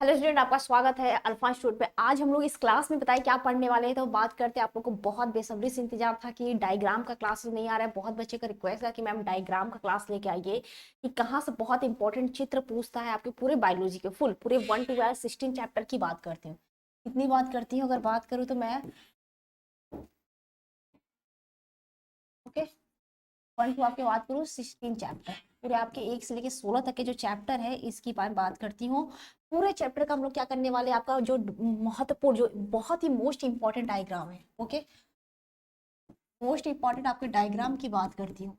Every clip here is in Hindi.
हेलो स्टूडेंट, आपका स्वागत है अल्फा इंस्टीट्यूट पे। आज हम लोग इस क्लास में बताए क्या पढ़ने वाले हैं। तो बात करते हैं, आप लोग को बहुत बेसब्री से इंतजार था कि डायग्राम का क्लास नहीं आ रहा है। बहुत बच्चे का रिक्वेस्ट है कि मैम डायग्राम का क्लास लेके आइए, कि कहाँ से बहुत इंपॉर्टेंट चित्र पूछता है आपके पूरे बायोलॉजी के फुल पूरे 1 to 16 चैप्टर की बात करती हूँ। कितनी बात करती हूँ, अगर बात करूँ तो मैं ओके 1 to आपके बात करूँ 16 चैप्टर, पूरे आपके 1 से लेके 16 तक के जो चैप्टर है इसकी बात करती हूँ। पूरे चैप्टर का हम लोग क्या करने वाले हैं, आपका जो महत्वपूर्ण जो बहुत ही मोस्ट इंपॉर्टेंट डायग्राम है, ओके मोस्ट इंपॉर्टेंट आपके डायग्राम की बात करती हूँ।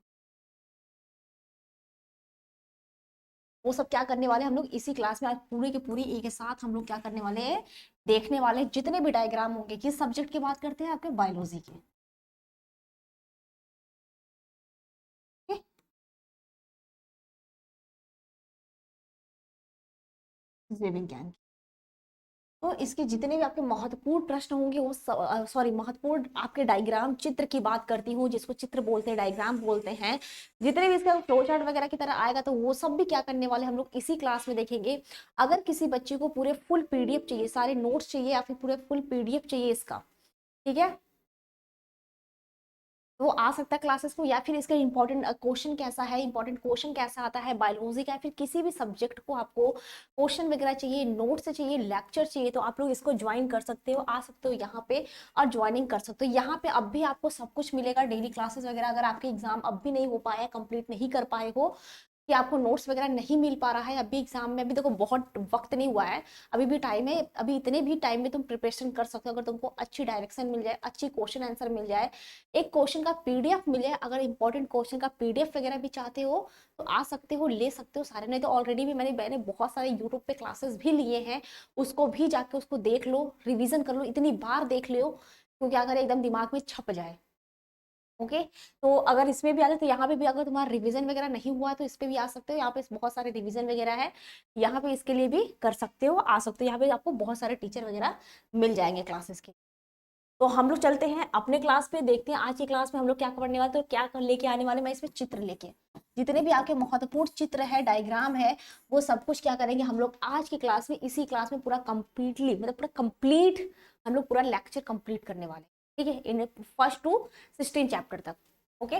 वो सब क्या करने वाले हैं हम लोग इसी क्लास में आज पूरी की पूरी एक साथ हम लोग क्या करने वाले हैं, देखने वाले हैं। जितने भी डायग्राम होंगे, किस सब्जेक्ट की बात करते हैं, आपके बायोलॉजी के, okay? जीव विज्ञान की। तो इसके जितने भी आपके महत्वपूर्ण प्रश्न होंगे वो सॉरी महत्वपूर्ण आपके डायग्राम चित्र की बात करती हूँ, जिसको चित्र बोलते हैं, डायग्राम बोलते हैं। जितने भी इसका फ्लो चार्ट वगैरह की तरह आएगा तो वो सब भी क्या करने वाले हम लोग इसी क्लास में देखेंगे। अगर किसी बच्चे को पूरे फुल पीडीएफ चाहिए, सारे नोट्स चाहिए या फिर पूरे फुल पीडीएफ चाहिए इसका, ठीक है, वो आ सकता है क्लासेस को। या फिर इसका इंपॉर्टेंट क्वेश्चन कैसा है, इंपॉर्टेंट क्वेश्चन कैसा आता है बायोलॉजी का, या फिर किसी भी सब्जेक्ट को आपको क्वेश्चन वगैरह चाहिए, नोट्स चाहिए, लेक्चर चाहिए, तो आप लोग इसको ज्वाइन कर सकते हो, आ सकते हो यहाँ पे और ज्वाइनिंग कर सकते हो। यहाँ पे अब भी आपको सब कुछ मिलेगा, डेली क्लासेस वगैरह। अगर आपके एग्जाम अब भी नहीं हो पाया, कंप्लीट नहीं कर पाए हो, कि आपको नोट्स वगैरह नहीं मिल पा रहा है अभी एग्जाम में, अभी देखो बहुत वक्त नहीं हुआ है, अभी भी टाइम है। अभी इतने भी टाइम में तुम प्रिपरेशन कर सकते हो, अगर तुमको अच्छी डायरेक्शन मिल जाए, अच्छी क्वेश्चन आंसर मिल जाए, एक क्वेश्चन का पीडीएफ मिल जाए। अगर इंपॉर्टेंट क्वेश्चन का पीडीएफ वगैरह भी चाहते हो तो आ सकते हो, ले सकते हो सारे। नहीं तो ऑलरेडी भी मैंने बहुत सारे यूट्यूब पे क्लासेस भी लिए हैं, उसको भी जाके उसको देख लो, रिविजन कर लो, इतनी बार देख लो, क्योंकि अगर एकदम दिमाग में छप जाए, ओके। तो अगर इसमें भी आ जाए तो यहाँ पे भी अगर तुम्हारा रिवीजन वगैरह नहीं हुआ है तो इस पे भी आ सकते हो। यहाँ पे बहुत सारे रिवीजन वगैरह है, यहाँ पे इसके लिए भी कर सकते हो, आ सकते हो। यहाँ पे आपको बहुत सारे टीचर वगैरह मिल जाएंगे क्लासेस के। तो हम लोग चलते हैं अपने क्लास पे, देखते हैं आज की क्लास में हम लोग क्या पढ़ने वाले। तो क्या लेके आने वाले, मैं इसमें चित्र लेके, जितने भी आपके महत्वपूर्ण चित्र है, डायग्राम है, वो सब कुछ क्या करेंगे हम लोग आज की क्लास में, इसी क्लास में पूरा कंप्लीटली, मतलब पूरा कंप्लीट हम लोग पूरा लेक्चर कंप्लीट करने वाले हैं, ठीक है, इन 1 to 16 चैप्टर तक, ओके।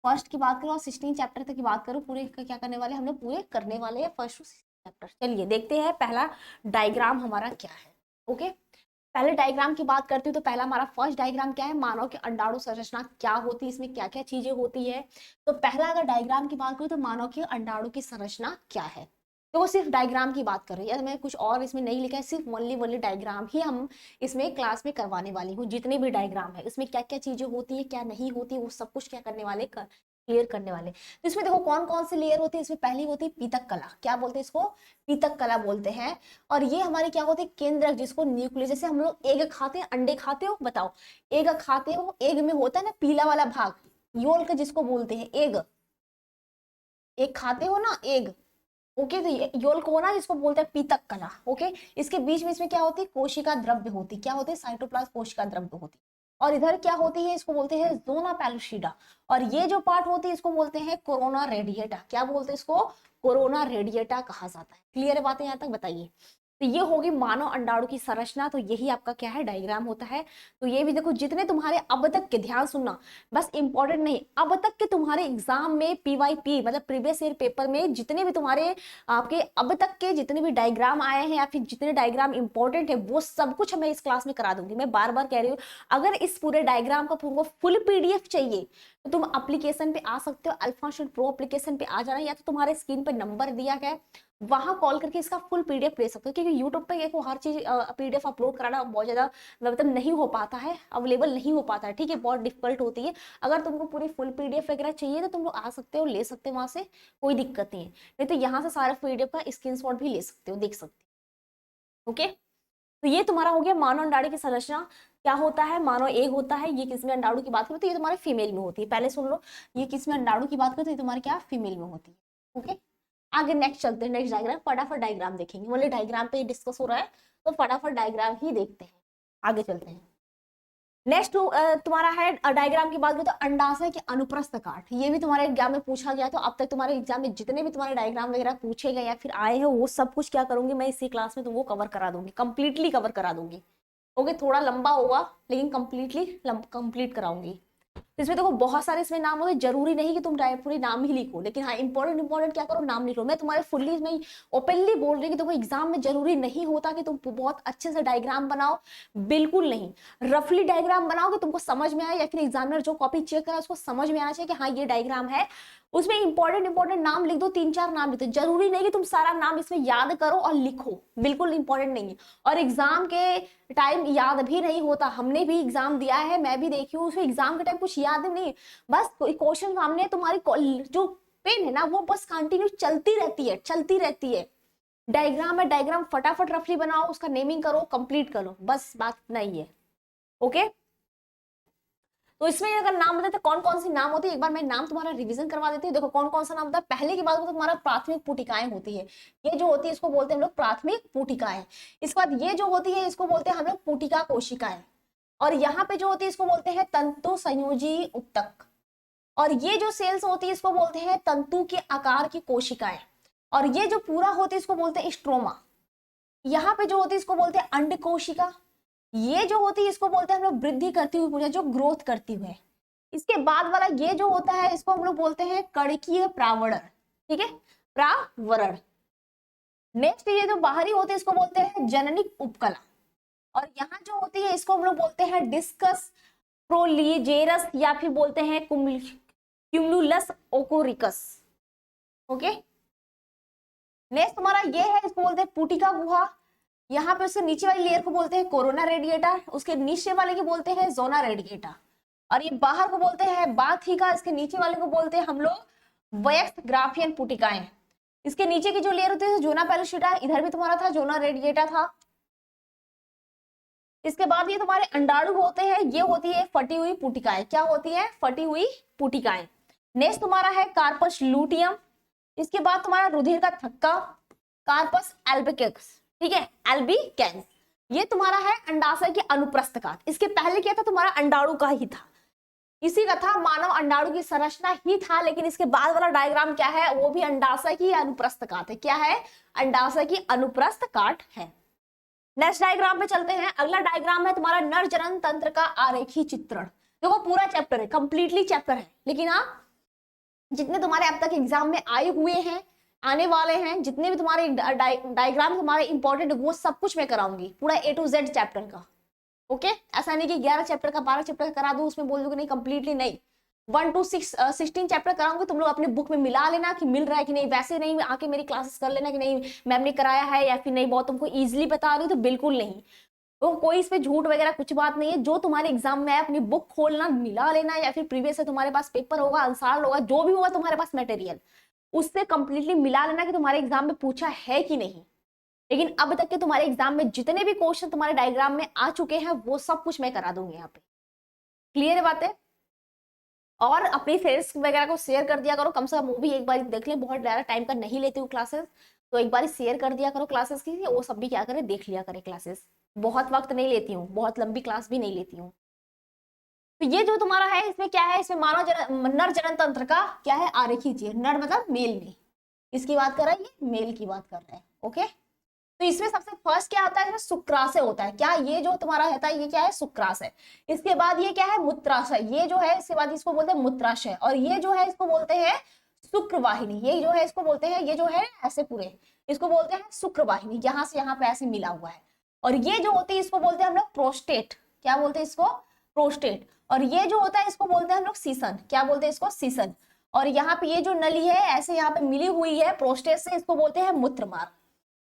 फर्स्ट की बात करूँ और 16 चैप्टर तक की बात करूँ, पूरे का क्या करने वाले हम लोग, पूरे करने वाले हैं 1 to 16 चैप्टर। चलिए देखते हैं पहला डायग्राम हमारा क्या है, ओके। पहले डायग्राम की बात करती हूँ तो पहला हमारा फर्स्ट डायग्राम क्या है, मानव की अंडाणु संरचना क्या होती है, इसमें क्या क्या चीजें होती है। तो पहला अगर डायग्राम की बात करूँ तो मानव की अंडाणु की संरचना क्या है, तो वो सिर्फ डायग्राम की बात कर रही है, मैं कुछ और इसमें नहीं लिखा है, सिर्फ वनली वनली डायग्राम ही हम इसमें क्लास में करवाने वाली हूँ। जितने भी डायग्राम है इसमें क्या क्या चीजें होती है, क्या नहीं होती, वो सब कुछ क्या करने वाले, क्लियर करने वाले। तो इसमें देखो कौन कौन से लेयर होते हैं। इसमें पहली होती है पीतक कला, क्या बोलते हैं इसको, पीतक कला बोलते हैं। और ये हमारे क्या होते हैं, केंद्रक, जिसको न्यूक्लियस, जैसे हम लोग एग खाते हैं, अंडे खाते हो, बताओ एग खाते हो, एग में होता है ना पीला वाला भाग, योल्क जिसको बोलते हैं, एग, एग खाते हो ना, एग, ओके। तो ये योल्क होना जिसको बोलते हैं पीतक कला, ओके। इसके बीच में इसमें क्या होती है, कोशिका द्रव्य होती, क्या होती है, साइटोप्लाज्म कोशिका द्रव्य होती। और इधर क्या होती है, इसको बोलते हैं जोना पेलुसिडा। और ये जो पार्ट होती है इसको बोलते हैं कोरोना रेडिएटा, क्या बोलते हैं इसको, कोरोना रेडिएटा कहा जाता है। क्लियर है बातें यहाँ तक, बताइए। तो ये होगी मानव अंडाणु की संरचना, तो यही आपका क्या है, डायग्राम होता है। तो ये भी देखो, जितने तुम्हारे अब तक के, ध्यान सुनना, बस इंपॉर्टेंट नहीं, अब तक के तुम्हारे एग्जाम में पीवाईपी मतलब प्रीवियस ईयर पेपर में जितने भी तुम्हारे आपके अब तक के जितने भी डायग्राम आए हैं, या फिर जितने डायग्राम इंपॉर्टेंट है, वो सब कुछ मैं इस क्लास में करा दूंगी। मैं बार बार कह रही हूँ, अगर इस पूरे डायग्राम का तुमको फुल पीडीएफ चाहिए तो तुम एप्लीकेशन पे आ सकते हो, अल्फा स्टूडेंट प्रो एप्लीकेशन पे आ जाना, या तो तुम्हारे स्क्रीन पे नंबर दिया गया है, वहां कॉल करके इसका फुल पीडीएफ ले सकते हो। क्योंकि यूट्यूब पे ये हर चीज पीडीएफ अपलोड कराना बहुत ज्यादा मतलब नहीं हो पाता है, अवेलेबल नहीं हो पाता है, ठीक है, बहुत डिफिकल्ट होती है। अगर तुमको पूरी फुल पीडीएफ वगैरह चाहिए तो तुम लोग आ सकते हो, ले सकते हो वहां से, कोई दिक्कत नहीं है। नहीं तो यहाँ से सारा पीडीएफ का स्क्रीनशॉट भी ले सकते हो, देख सकते हो, ओके। तो ये तुम्हारा हो गया मानव अंडाणु की संरचना। क्या होता है, मानव एग होता है, ये किसमें अंडाणु की बात करें तो ये तुम्हारे फीमेल में होती है, पहले सुन लो। ये किसमें अंडाणु की बात करें तो ये तुम्हारे क्या, फीमेल में होती है, ओके। आगे नेक्स्ट चलते हैं, नेक्स्ट डायग्राम, फटाफट डायग्राम देखेंगे, मतलब डायग्राम पे डिस्कस हो रहा है तो फटाफट डायग्राम ही देखते हैं, आगे चलते हैं। नेक्स्ट तुम्हारा है डायग्राम की बात करें तो अंडाशय के अनुप्रस्थ काट, ये भी तुम्हारे एग्जाम में पूछा गया। तो अब तक तुम्हारे एग्जाम में जितने भी तुम्हारे डायग्राम वगैरह पूछे गए या फिर आए हैं वो सब कुछ क्या करूंगी मैं इसी क्लास में तुमको कवर करा दूंगी, कंप्लीटली कवर करा दूंगी। ओके, थोड़ा लंबा होगा लेकिन कंप्लीटली कंप्लीट कराऊंगी। तो इसमें देखो बहुत सारे इसमें नाम होते, जरूरी नहीं कि तुम पूरी नाम ही लिखो, लेकिन हाँ इंपॉर्टेंट क्या करो, नाम लिख लो। मैं तुम्हारे फुल्ली इसमें ओपनली बोल रही हूँ कि देखो एग्जाम में जरूरी नहीं होता कि तुम बहुत अच्छे से डायग्राम बनाओ, बिल्कुल नहीं। रफली डायग्राम बनाओ कि तुमको समझ में आए या फिर एग्जामिनर जो कॉपी चेक करा उसको समझ में आना चाहिए कि हाँ ये डायग्राम है। उसमें इंपॉर्टेंट नाम लिख दो, 3-4 नाम लिख दो। जरूरी नहीं कि तुम सारा नाम इसमें याद करो और लिखो, बिल्कुल इंपॉर्टेंट नहीं है। और एग्जाम के टाइम याद भी नहीं होता, हमने भी एग्जाम दिया है, मैं भी देखी हूँ, उसमें एग्जाम के टाइम कुछ याद नहीं, बस क्वेश्चन सामने तुम्हारी जो पेन है ना वो बस कंटिन्यू चलती रहती है। डायग्राम है, डायग्राम फटाफट रफली बनाओ, उसका नेमिंग करो, कंप्लीट करो, बस बात नहीं है। ओके, तो इसमें अगर नाम बताते तो कौन कौन सी नाम होती है, एक बार मैं नाम तुम्हारा रिवीजन करवा देती हूँ। देखो कौन कौन सा नाम होता है। पहले की बात तो तुम्हारा प्राथमिक पुटिकाएं होती है, ये जो होती है इसको बोलते हैं हम लोग प्राथमिक पुटिकाएं। इसके बाद ये जो होती है इसको बोलते हैं हम लोग पुटिका कोशिकाएं। और यहाँ पे जो होती है इसको बोलते हैं तंतु संयोजी उत्तक। और ये जो सेल्स होती है इसको बोलते हैं तंतु के आकार की कोशिकाएं। और ये जो पूरा होती है इसको बोलते हैं स्ट्रोमा। यहाँ पे जो होती है इसको बोलते हैं अंड कोशिका। ये जो होती है इसको बोलते हैं हम लोग वृद्धि करती हुई पूजा, जो ग्रोथ करती हुई। इसके बाद वाला ये जो होता है इसको हम लोग बोलते हैं कणकीय प्रावरण, ठीक है, प्रावरण। नेक्स्ट ये जो बाहरी होती है इसको बोलते हैं जननिक उपकला। और यहाँ जो होती है इसको हम लोग बोलते हैं डिस्कस प्रोलीजेरस या फिर बोलते हैं क्यूमुलस ओकोरिकस। ओके, नेक्स्ट तुम्हारा ये है, इसको बोलते हैं पुटिका गुहा। यहाँ पे उसके नीचे वाली लेयर को बोलते हैं कोरोना रेडिएटा, उसके नीचे वाले को बोलते हैं जोना रेडिएटा। और ये बाहर को बोलते हैं बाथिका, इसके नीचे वाले को बोलते हैं हम लोग वयस्क ग्राफियन पुटिकाएं। इसके नीचे की जो लेयर होती है जोना पेलोसिटा, इधर भी तुम्हारा था जोना रेडिएटा था। इसके बाद ये तुम्हारे अंडाणु होते हैं, ये होती है फटी हुई पुटिकाएं। क्या होती है? फटी हुई पुटिकाएं। नेक्स्ट तुम्हारा है कार्पस लूटियम। इसके बाद तुम्हारा रुधिर का थक्का, कार्पस एल्बिकस, ठीक है, एल्बिकेंस। ये तुम्हारा है अंडाशय के अनुप्रस्थ काट। इसके पहले क्या था? तुम्हारा अंडाणु का ही था, इसी का था, मानव अंडाणु की संरचना ही था। लेकिन इसके बाद वाला डायग्राम क्या है? वो भी अंडाशय की अनुप्रस्थ काट है। क्या है? अंडाशय की अनुप्रस्थ काट है। नेक्स्ट डायग्राम पे चलते हैं। अगला डायग्राम है तुम्हारा नर जनन तंत्र का आरेखी चित्रण। देखो पूरा चैप्टर है, कंप्लीटली चैप्टर है, लेकिन हाँ जितने तुम्हारे अब तक एग्जाम में आए हुए हैं, आने वाले हैं, जितने भी तुम्हारे डायग्राम तुम्हारे इंपॉर्टेंट, वो सब कुछ मैं कराऊंगी, पूरा A to Z चैप्टर का। ओके, ऐसा नहीं कि 11 चैप्टर का 12 चैप्टर करा दूं, उसमें बोल दूं कि नहीं कंप्लीटली नहीं, 1 to 16 चैप्टर कराऊंगी। तुम लोग अपने बुक में मिला लेना कि मिल रहा है कि नहीं, वैसे नहीं आके मेरी क्लासेस कर लेना कि नहीं मैम ने कराया है या फिर नहीं बहुत तुमको इजिली बता रही हूँ, तो बिल्कुल नहीं। तो कोई इस पे झूठ वगैरह कुछ बात नहीं है। जो तुम्हारे एग्जाम में है अपनी बुक खोलना, मिला लेना, या फिर प्रीवियस से तुम्हारे पास पेपर होगा, आंसर होगा, जो भी होगा तुम्हारे पास मटेरियल, उससे कंप्लीटली मिला लेना कि तुम्हारे एग्जाम में पूछा है कि नहीं। लेकिन अब तक के तुम्हारे एग्जाम में जितने भी क्वेश्चन तुम्हारे डायग्राम में आ चुके हैं वो सब कुछ मैं करा दूंगी यहाँ पे। क्लियर है बातें? और अपनी फ्रेंड्स वगैरह को शेयर कर दिया करो, कम से कम वो भी एक बार देख ले। बहुत ज़्यादा टाइम का नहीं लेती हूँ क्लासेस, तो एक बार शेयर कर दिया करो क्लासेस की, वो सब भी क्या करे देख लिया करे क्लासेस। बहुत वक्त नहीं लेती हूँ, बहुत लंबी क्लास भी नहीं लेती हूँ। तो ये जो तुम्हारा है इसमें क्या है? इसमें नर जनन तंत्र का क्या है? आरेखी चीज। नर मतलब मेल में, इसकी बात कर रहा है, ये मेल की बात कर रहा है। ओके, तो इसमें सबसे फर्स्ट क्या आता है? इसमें शुक्राशय होता है। क्या ये जो तुम्हारा रहता है ये क्या है? शुक्राशय। इसके बाद ये क्या है? मूत्राशय। ये जो है इसके बाद इसको बोलते हैं मूत्राशय। और ये जो है इसको बोलते हैं शुक्रवाहिनी। ये जो है इसको बोलते हैं, ये जो है ऐसे पूरे इसको बोलते हैं शुक्रवाहिनी, यहाँ से यहाँ पे ऐसे मिला हुआ है। और ये जो होती है इसको बोलते हैं हम लोग प्रोस्टेट। क्या बोलते हैं इसको? प्रोस्टेट। और ये जो होता है इसको बोलते हैं हम लोग सीसन। क्या बोलते हैं इसको? सीसन। और यहाँ पे ये जो नली है ऐसे यहाँ पे मिली हुई है प्रोस्टेट से, इसको बोलते हैं मूत्रमार्ग।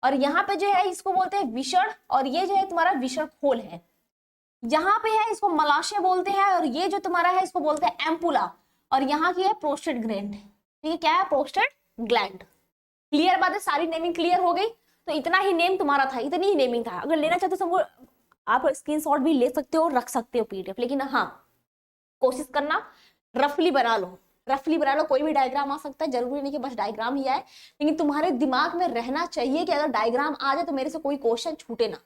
और यहाँ पे जो है इसको बोलते हैं विषण। और ये जो है तुम्हारा विषण खोल है। यहाँ पे है इसको मलाशय बोलते हैं। और ये जो तुम्हारा है इसको बोलते हैं एम्पुला। और यहाँ की है प्रोस्टेट ग्लैंड। ठीक है, क्या है? Prostate gland. क्लियर बात है? सारी नेमिंग क्लियर हो गई। तो इतना ही नेम तुम्हारा था, इतनी ही नेमिंग था। अगर लेना चाहते हो तो आप स्क्रीनशॉट भी ले सकते हो, रख सकते हो PDF। लेकिन हाँ कोशिश करना रफली बना लो, रफली बना लो। कोई भी डायग्राम आ सकता है, जरूरी नहीं कि बस डायग्राम ही आए, लेकिन तुम्हारे दिमाग में रहना चाहिए कि अगर डायग्राम आ जाए तो मेरे से कोई क्वेश्चन छूटे ना।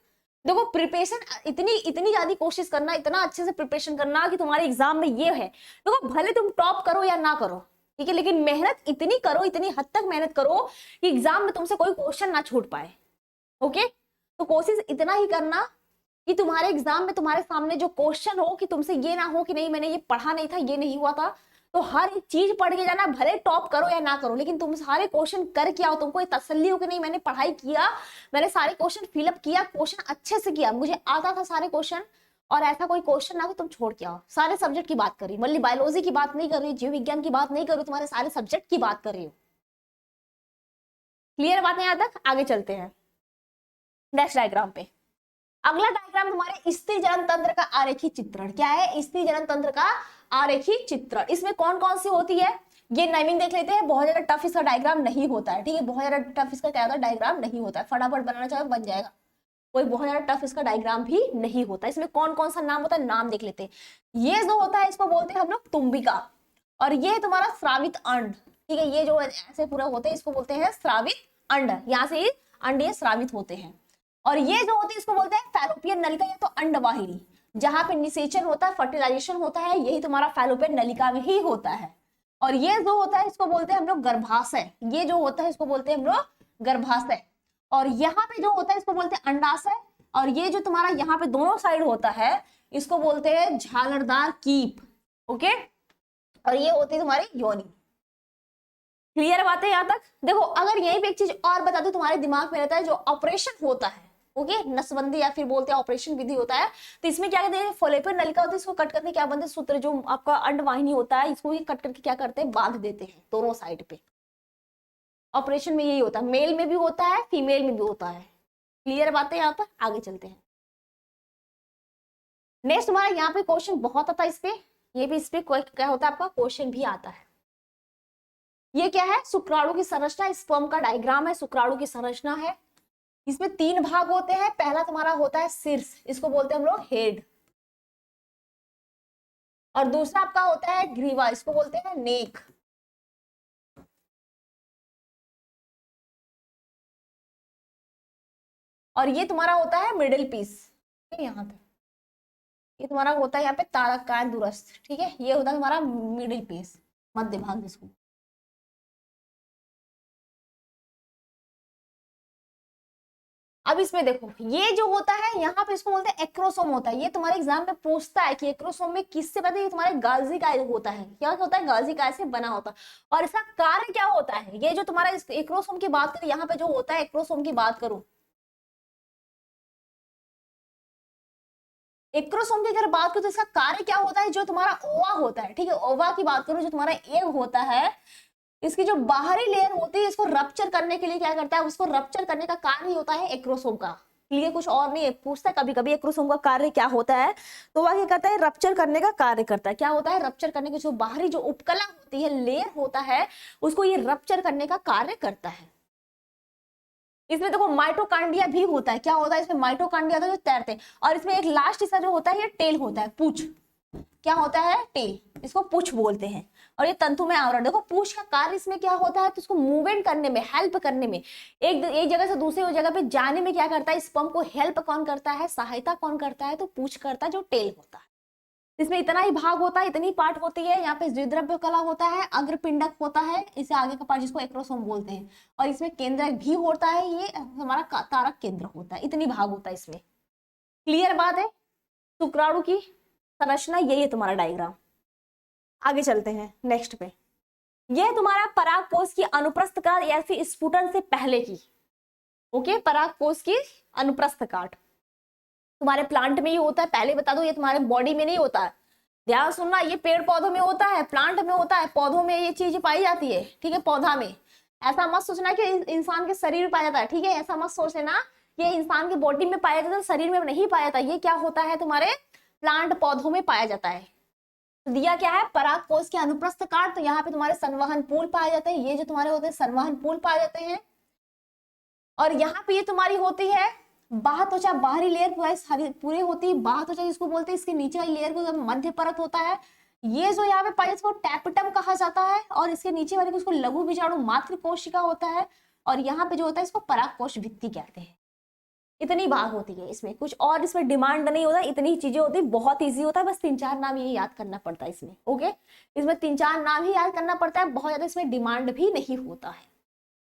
देखो प्रिपरेशन इतनी इतनी ज्यादा कोशिश करना, इतना अच्छे से प्रिपरेशन करना कि तुम्हारे एग्जाम में ये है, देखो भले तुम टॉप करो या ना करो, ठीक है, लेकिन मेहनत इतनी करो, इतनी हद तक मेहनत करो कि एग्जाम में तुमसे कोई क्वेश्चन ना छूट पाए। ओके, तो कोशिश इतना ही करना कि तुम्हारे एग्जाम में तुम्हारे सामने जो क्वेश्चन हो कि तुमसे ये ना हो कि नहीं मैंने ये पढ़ा नहीं था, ये नहीं हुआ था, तो हर एक चीज पढ़ के जाना, भले टॉप करो या ना करो, लेकिन तुम सारे क्वेश्चन करके आओ, तुमको ये तसल्ली हो कि नहीं मैंने पढ़ाई किया, मैंने सारे क्वेश्चन फिलअप किया, क्वेश्चन अच्छे से किया, मुझे आता था सारे क्वेश्चन, और ऐसा कोई क्वेश्चन ना हो तुम छोड़ के आओ। सारे सब्जेक्ट की बात करी, मतलब बायोलॉजी की बात नहीं कर रही, जीव विज्ञान की बात नहीं कर रही, तुम्हारे सारे सब्जेक्ट की बात कर रही हूँ। क्लियर बात है यहाँ तक? आगे चलते हैं नेक्स्ट डायग्राम पे। अगला डायग्राम तुम्हारे स्त्री जनन तंत्र का आरेखी चित्रण। क्या है? स्त्री जनन तंत्र का आरेखी चित्रण। इसमें कौन कौन सी होती है ये नेमिंग देख लेते हैं। बहुत ज्यादा टफ इसका डायग्राम नहीं होता है, ठीक है, बहुत ज्यादा टफ इसका क्या होता है डायग्राम नहीं होता है, फटाफट बनाना चाहे बन जाएगा, कोई बहुत ज्यादा टफ इसका डायग्राम भी नहीं होता। इसमें कौन कौन सा नाम होता है नाम देख लेते हैं। ये जो होता है इसको बोलते हैं हम लोग तुम्बिका, और ये तुम्हारा स्रावित अंड, ठीक है, ये जो ऐसे पूरा होते हैं इसको बोलते हैं स्रावित अंड, यहाँ से अंड ये स्रावित होते हैं। और ये जो होती है इसको बोलते हैं फैलोपियन नलिका या तो अंडवाहिनी, जहां पे निषेचन होता है, फर्टिलाइजेशन होता है, यही तुम्हारा फैलोपियन नलिका में ही होता है। और ये जो होता है इसको बोलते हैं हम लोग गर्भाशय, ये जो होता है इसको बोलते हैं हम लोग गर्भाशय। और यहाँ पे जो होता है इसको बोलते हैं अंडाशय, और ये जो तुम्हारा यहाँ पे दोनों साइड होता है इसको बोलते हैं झालरदार कीप। ओके, और ये होती है तुम्हारी योनि। क्लियर बात है यहाँ तक? देखो अगर यही पे एक चीज और बता दूं तुम्हारे दिमाग में रहता है, जो ऑपरेशन होता है, ओके, नसबंदी या फिर बोलते हैं ऑपरेशन विधि होता है, तो इसमें क्या कहते हैं फॉलोपियन नलिका होती है, इसको कट करके क्या बनते हैं सूत्र, जो आपका अंडवाहिनी होता है इसको ही कट करके क्या करते हैं बांध देते हैं दोनों साइड पे। ऑपरेशन में यही होता है, मेल में भी होता है फीमेल में भी होता है। क्लियर बात है यहाँ पर? आगे चलते हैं नेक्स्ट। हमारा यहाँ पे क्वेश्चन बहुत आता है इस पे, ये भी इस पे क्या होता है आपका क्वेश्चन भी आता है। ये क्या है? शुक्राणु की संरचना, स्पर्म का डायग्राम है, शुक्राणु की संरचना है। इसमें 3 भाग होते हैं। पहला तुम्हारा होता है शीर्ष, इसको बोलते हैं हम लोग हेड, और दूसरा आपका होता है ग्रीवा, इसको बोलते हैं नेक। और ये तुम्हारा होता है मिडिल पीस, यहाँ पे ये तुम्हारा होता है यहाँ पे तारक कांड दूरस्थ, ठीक है, ये होता है तुम्हारा मिडिल पीस, मध्य भाग जिसको। अब इसमें देखो ये जो होता है यहाँ पे इसको बोलते हैं एक्रोसोम होता है। ये तुम्हारे एग्जाम में पूछता है कि एक्रोसोम में किससे बना, ये तुम्हारे गाजी काय होता है। क्या होता है? गाजी काय से बना होता है। और इसका कार्य क्या होता है? ये जो तुम्हारा एक्रोसोम की बात करें, यहाँ पे जो होता है एक्रोसोम की बात करूं, एक्रोसोम की अगर बात करूं तो इसका कार्य क्या होता है? जो तुम्हारा ओवा होता है, ठीक है, ओवा की बात करूं, जो तुम्हारा एग होता है, इसकी जो बाहरी लेयर होती है इसको रप्चर करने के लिए क्या करता है, उसको रप्चर करने का कार्य होता है एक्रोसोम का। क्लियर? कुछ और नहीं है, पूछता है कभी कभी एक्रोसोम का कार्य क्या होता है, तो वह क्या करता है रप्चर करने का कार्य करता है। क्या होता है? रप्चर करने की जो बाहरी जो उपकला होती है, लेयर होता है, उसको ये रप्चर करने का कार्य करता है। इसमें देखो माइटोकांड्रिया भी होता है। क्या होता है इसमें? माइटोकांड्रिया होता है जो तैरते हैं। और इसमें एक लास्ट हिस्सा जो होता है ये टेल होता है, पूछ। क्या होता है? टेल, इसको पूछ बोलते हैं। और ये तंतु में आवरण। देखो पूछ का कार्य इसमें क्या होता है, तो इसको मूवमेंट करने में, हेल्प करने में, एक जगह से दूसरी जगह पे जाने में क्या करता है, स्पर्म को हेल्प कौन करता है, सहायता कौन करता है, तो पूछ करता है, जो टेल होता है। इसमें इतना ही भाग होता है, इतनी पार्ट होती है। यहाँ पे द्विद्रव्य कला होता है, अग्रपिंडक होता है, इसे आगे का पार्ट जिसको एक्रोसोम बोलते हैं, और इसमें केंद्रक भी होता है, ये हमारा तारक केंद्र होता है। इतनी भाग होता है इसमें। क्लियर बात है? शुक्राणु की संरचना यही है तुम्हारा डायग्राम। आगे चलते हैं नेक्स्ट पे। यह तुम्हारा परागकोश की अनुप्रस्थ काट या फिर स्फुटन से पहले की, ओके, परागकोश की अनुप्रस्थ काट तुम्हारे प्लांट में ही होता है। पहले बता दो ये तुम्हारे बॉडी में नहीं होता है, ध्यान सुनना, ये पेड़ पौधों में होता है, प्लांट में होता है, पौधों में ये चीज पाई जाती है, ठीक है, पौधा में। ऐसा मत सोचना कि इंसान के शरीर में पाया जाता है, ठीक है, ऐसा मत सोच लेना ये इंसान की बॉडी में पाया जाता है, शरीर में नहीं पाया जाता। ये क्या होता है तुम्हारे प्लांट पौधों में पाया जाता है। तो दिया क्या है? परागकोश के अनुप्रस्थ काट, तो यहाँ पे तुम्हारे संवहन पूल पाए जाते हैं, ये जो तुम्हारे होते हैं संवहन पूल पाए जाते हैं। और यहाँ पे ये तुम्हारी होती है बाह्य त्वचा, बाहरी लेयर पूरी होती है बाह्य त्वचा जिसको बोलते हैं। इसके नीचे वाली लेयर को मध्य परत होता है। ये जो यहाँ पे पाई इसको टैपेटम कहा जाता है, और इसके नीचे वाले को इसको लघु बीजाणु मातृ कोशिका होता है। और यहाँ पे जो होता है इसको परागकोश भित्ति कहते हैं। इतनी बात होती है इसमें, कुछ और इसमें डिमांड नहीं होता, इतनी ही चीजें होती है, बहुत इजी होता है, बस 3-4 नाम ये याद करना पड़ता है इसमें। ओके, इसमें 3-4 नाम ही याद करना पड़ता है, बहुत ज्यादा इसमें डिमांड भी नहीं होता है।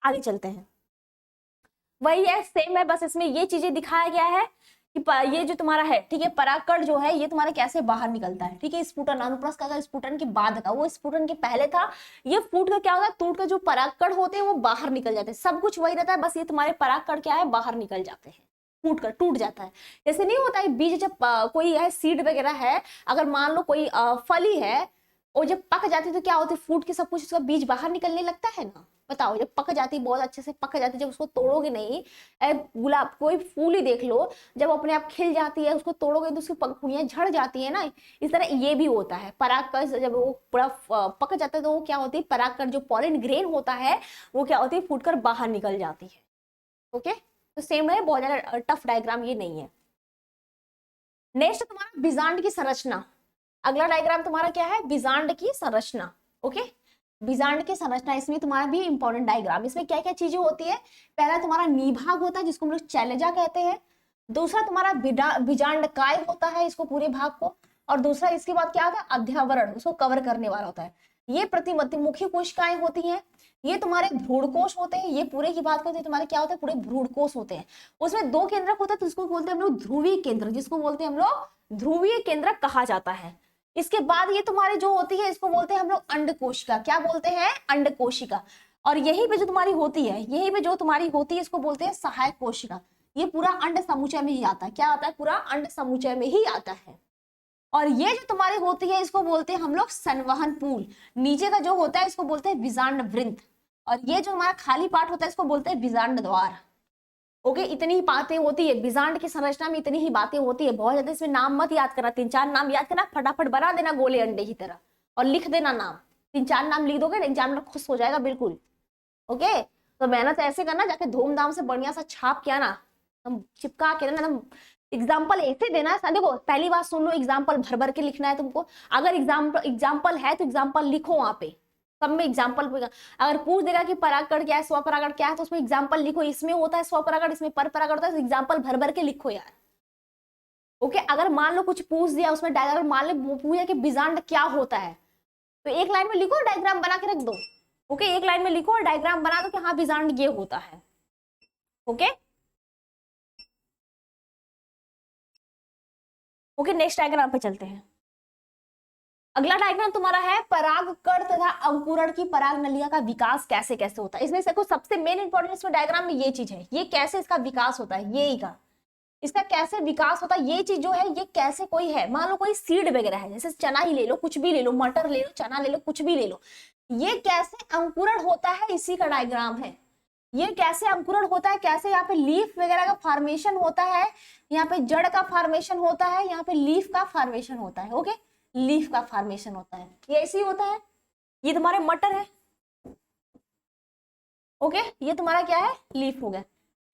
आगे चलते हैं, वही है, सेम है, बस इसमें ये चीजें दिखाया गया है कि ये जो तुम्हारा है, ठीक है, परागकण जो है ये तुम्हारा कैसे बाहर निकलता है, ठीक है। स्फुटन, अनुप्रस्थ का स्फुटन के बाद का, वो स्फुटन के पहले था, ये फूट का क्या होता है, टूट का जो परागकण होते हैं वो बाहर निकल जाते हैं, सब कुछ वही रहता है, बस ये तुम्हारे परागकण क्या है, बाहर निकल जाते हैं, फूट कर टूट जाता है। जैसे नहीं होता है बीज, जब कोई है सीड वगैरह है, अगर मान लो कोई फली है, और जब पक जाती है तो क्या होती है, फूट के सब कुछ उसका बीज बाहर निकलने लगता है ना। बताओ, जब पक जाती है, बहुत अच्छे से पक जाती है, जब उसको तोड़ोगे नहीं, गुलाब कोई फूल ही देख लो, जब अपने आप खिल जाती है, उसको तोड़ोगे तो उसकी पंखुड़ियां झड़ जाती है ना, इस तरह ये भी होता है। परागकण जब वो पूरा पक जाता है तो वो क्या होती है, परागकण जो पॉलन ग्रेन होता है वो क्या होती है, फूट कर बाहर निकल जाती है। ओके, तो सेम है, बहुत ज्यादा टफ डायग्राम ये नहीं है। नेक्स्ट तुम्हारा बीजांड की संरचना, अगला डायग्राम तुम्हारा क्या है, बीजांड की संरचना। ओके, बीजांड की संरचना, इसमें तुम्हारा भी इंपॉर्टेंट डायग्राम, इसमें क्या क्या चीजें होती है, पहला तुम्हारा निभाग होता है जिसको हम लोग चैलेजा कहते हैं, दूसरा तुम्हारा बीजांड काय होता है इसको पूरे भाग को, और दूसरा इसके बाद क्या होता है, अध्यावरण, उसको कवर करने वाला होता है। ये प्रतिमुखी कोशिकाएं होती हैं, ये तुम्हारे भ्रूणकोश होते हैं, ये पूरे की बात करते हैं तुम्हारे क्या होते हैं, पूरे भ्रूणकोश होते हैं, उसमें 2 केंद्रक होता है, तो उसको बोलते हैं हम लोग ध्रुवीय केंद्र, जिसको बोलते हैं हम लोग ध्रुवीय केंद्रक कहा जाता है। इसके बाद ये तुम्हारी जो होती है इसको बोलते हैं हम लोग अंड कोशिका, क्या बोलते हैं, अंड कोशिका, और यही पे जो तुम्हारी होती है, यही पे जो तुम्हारी होती है इसको बोलते हैं सहायक कोशिका। ये पूरा अंड समुच्चय में ही आता है, क्या आता है, पूरा अंड समुच्चय में ही आता है। और ये जो तुम्हारी होती है इसको बोलते हैं हम लोग संवहन पूल, नीचे का जो होता है इसको बोलते हैं बीजांड वृंत, और ये जो हमारा खाली पार्ट होता है इसको बोलते हैं बीजांड द्वार। ओके, इतनी ही बातें होती है बीजांड की संरचना में, इतनी ही बातें होती है, बहुत ज्यादा इसमें नाम मत याद करना, 3-4 नाम याद करना, फटाफट बना देना गोले अंडे की तरह, और लिख देना नाम, 3-4 नाम लिख दोगे एग्जाम में खुश हो जाएगा बिल्कुल। ओके, तो मेहनत ऐसे करना, जाके धूमधाम से बढ़िया सा छाप के आना, हम चिपका के ना, एग्जाम्पल ऐसे देना है। देखो पहली बात सुन लो, एग्जाम्पल भर भर के लिखना है तुमको, अगर एग्जाम्पल है तो एग्जाम्पल लिखो, वहां पे सब में एग्जाम्पल, अगर पूछ देगा कि परागकण क्या है, स्वपरागण क्या है, तो उसमें एग्जाम्पल लिखो, इसमें होता है स्वपरागण, इसमें परपरागण होता है, एग्जाम्पल भर भर के लिखो यार। ओके, अगर मान लो कुछ पूछ दिया उसमें डायग्राम, मान लो पूछा कि बीजांड क्या होता है, तो एक लाइन में लिखो, डायग्राम बना के रख दो। ओके, एक लाइन में लिखो और डायग्राम बना दो कि हाँ बीजांड ये होता है। ओके, ओके, नेक्स्ट डायग्राम पे चलते हैं। अगला डायग्राम तुम्हारा है परागकण तथा अंकुरण की पराग नलिका का विकास कैसे कैसे होता है। इसमें से सबसे मेन इंपॉर्टेंट इसमें डायग्राम में ये चीज है, ये कैसे इसका विकास होता है, ये का इसका कैसे विकास होता है, ये चीज जो है, ये कैसे कोई है, मान लो कोई सीड वगैरह है, जैसे चना ही ले लो, कुछ भी ले लो, मटर ले लो, चना ले लो, कुछ भी ले लो, ये कैसे अंकुरण होता है इसी का डायग्राम है। ये कैसे अंकुरण होता है, कैसे यहाँ पे लीफ वगैरह का फॉर्मेशन होता है, यहाँ पे जड़ का फॉर्मेशन होता है, यहाँ पे लीफ का फॉर्मेशन होता है। ओके, लीफ का फॉर्मेशन होता है, ये ऐसे ही होता है। ये तुम्हारे मटर है, ओके, ये तुम्हारा क्या है, लीफ हो गया।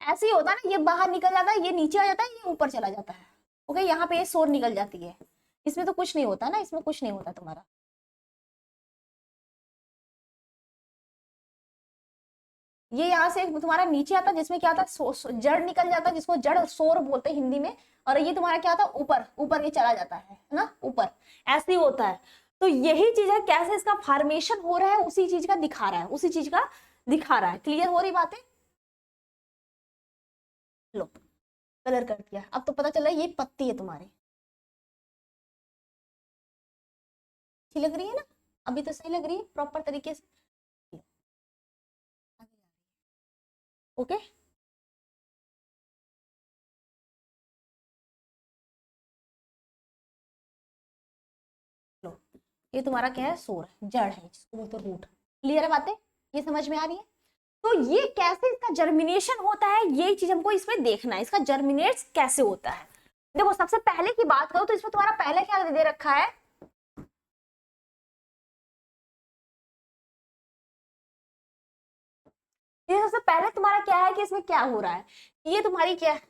ऐसे ही होता है ना, ये बाहर निकल जाता है, ये नीचे आ जाता है, ये ऊपर चला जाता है। ओके, यहाँ पे ये सोर निकल जाती है, इसमें तो कुछ नहीं होता ना, इसमें कुछ नहीं होता तुम्हारा। ये यहाँ से तुम्हारा नीचे आता है, जिसमें क्या आता है, जड़ निकल जाता है, जिसको जड़ सोर बोलते हैं हिंदी में, और ये तुम्हारा क्या आता है, ऊपर ऊपर ये चला जाता है ना, ऊपर ऐसे ही होता है। तो यही चीज है, कैसे इसका फॉर्मेशन हो रहा है उसी चीज का दिखा रहा है, उसी चीज का दिखा रहा है। क्लियर हो रही बातें, लो कलर कर दिया, अब तो पता चल रहा है ये पत्ती है तुम्हारी, अच्छी लग रही है ना, अभी तो सही लग रही है प्रॉपर तरीके से। ओके, लो ये तुम्हारा क्या है, सोर जड़ है, जिसको बोलते रूट। क्लियर है बातें, ये समझ में आ रही है। तो ये कैसे इसका जर्मिनेशन होता है, ये चीज हमको इसमें देखना है, इसका जर्मिनेट कैसे होता है। देखो सबसे पहले की बात करो तो इसमें तुम्हारा पहले क्या दे रखा है, ये सबसे पहले तुम्हारा क्या है कि इसमें क्या हो रहा है, ये तुम्हारी क्या है,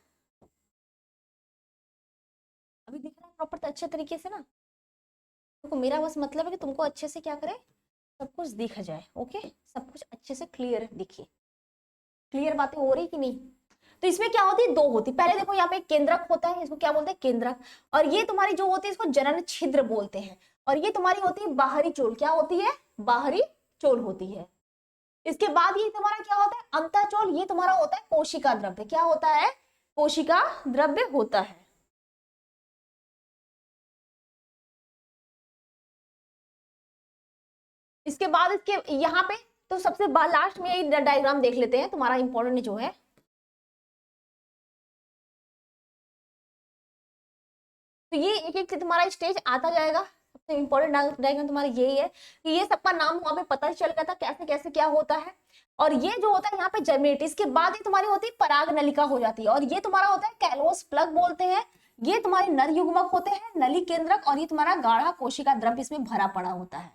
अभी दिख रहा है प्रॉपर अच्छे तरीके से ना। देखो मेरा बस मतलब है कि तुमको अच्छे से क्या करे, सब कुछ दिख जाए। ओके, सब कुछ अच्छे से क्लियर दिखे। क्लियर बातें हो रही कि नहीं। तो इसमें क्या होती है, दो होती। पहले देखो यहाँ पे केंद्रक होता है, इसको क्या बोलते हैं, केंद्रक। और ये तुम्हारी जो होती है इसको जनन छिद्र बोलते हैं। और ये तुम्हारी होती है बाहरी चोल, क्या होती है, बाहरी चोल होती है। इसके बाद ये तुम्हारा क्या होता है, अंतःचोल। ये तुम्हारा होता है कोशिका द्रव्य, क्या होता है, कोशिका द्रव्य होता है। इसके बाद इसके यहाँ पे तो सबसे लास्ट में ये डायग्राम देख लेते हैं, तुम्हारा इंपॉर्टेंट जो है। तो ये एक एक तुम्हारा स्टेज आता जाएगा। सबसे इंपॉर्टेंट डायग्राम तुम्हारा यही है कि ये सबका नाम वहां पे पता चल गया था कैसे कैसे क्या होता है। और ये जो होता है यहाँ पे जर्मिनेट, इसके बाद ये तुम्हारी होती है पराग नलिका हो जाती है। और ये तुम्हारा होता है कैलोस प्लग बोलते हैं। ये तुम्हारे नर युग्मक होते हैं, नली केंद्रक। और ये तुम्हारा गाढ़ा कोशिका द्रव्य इसमें भरा पड़ा होता है।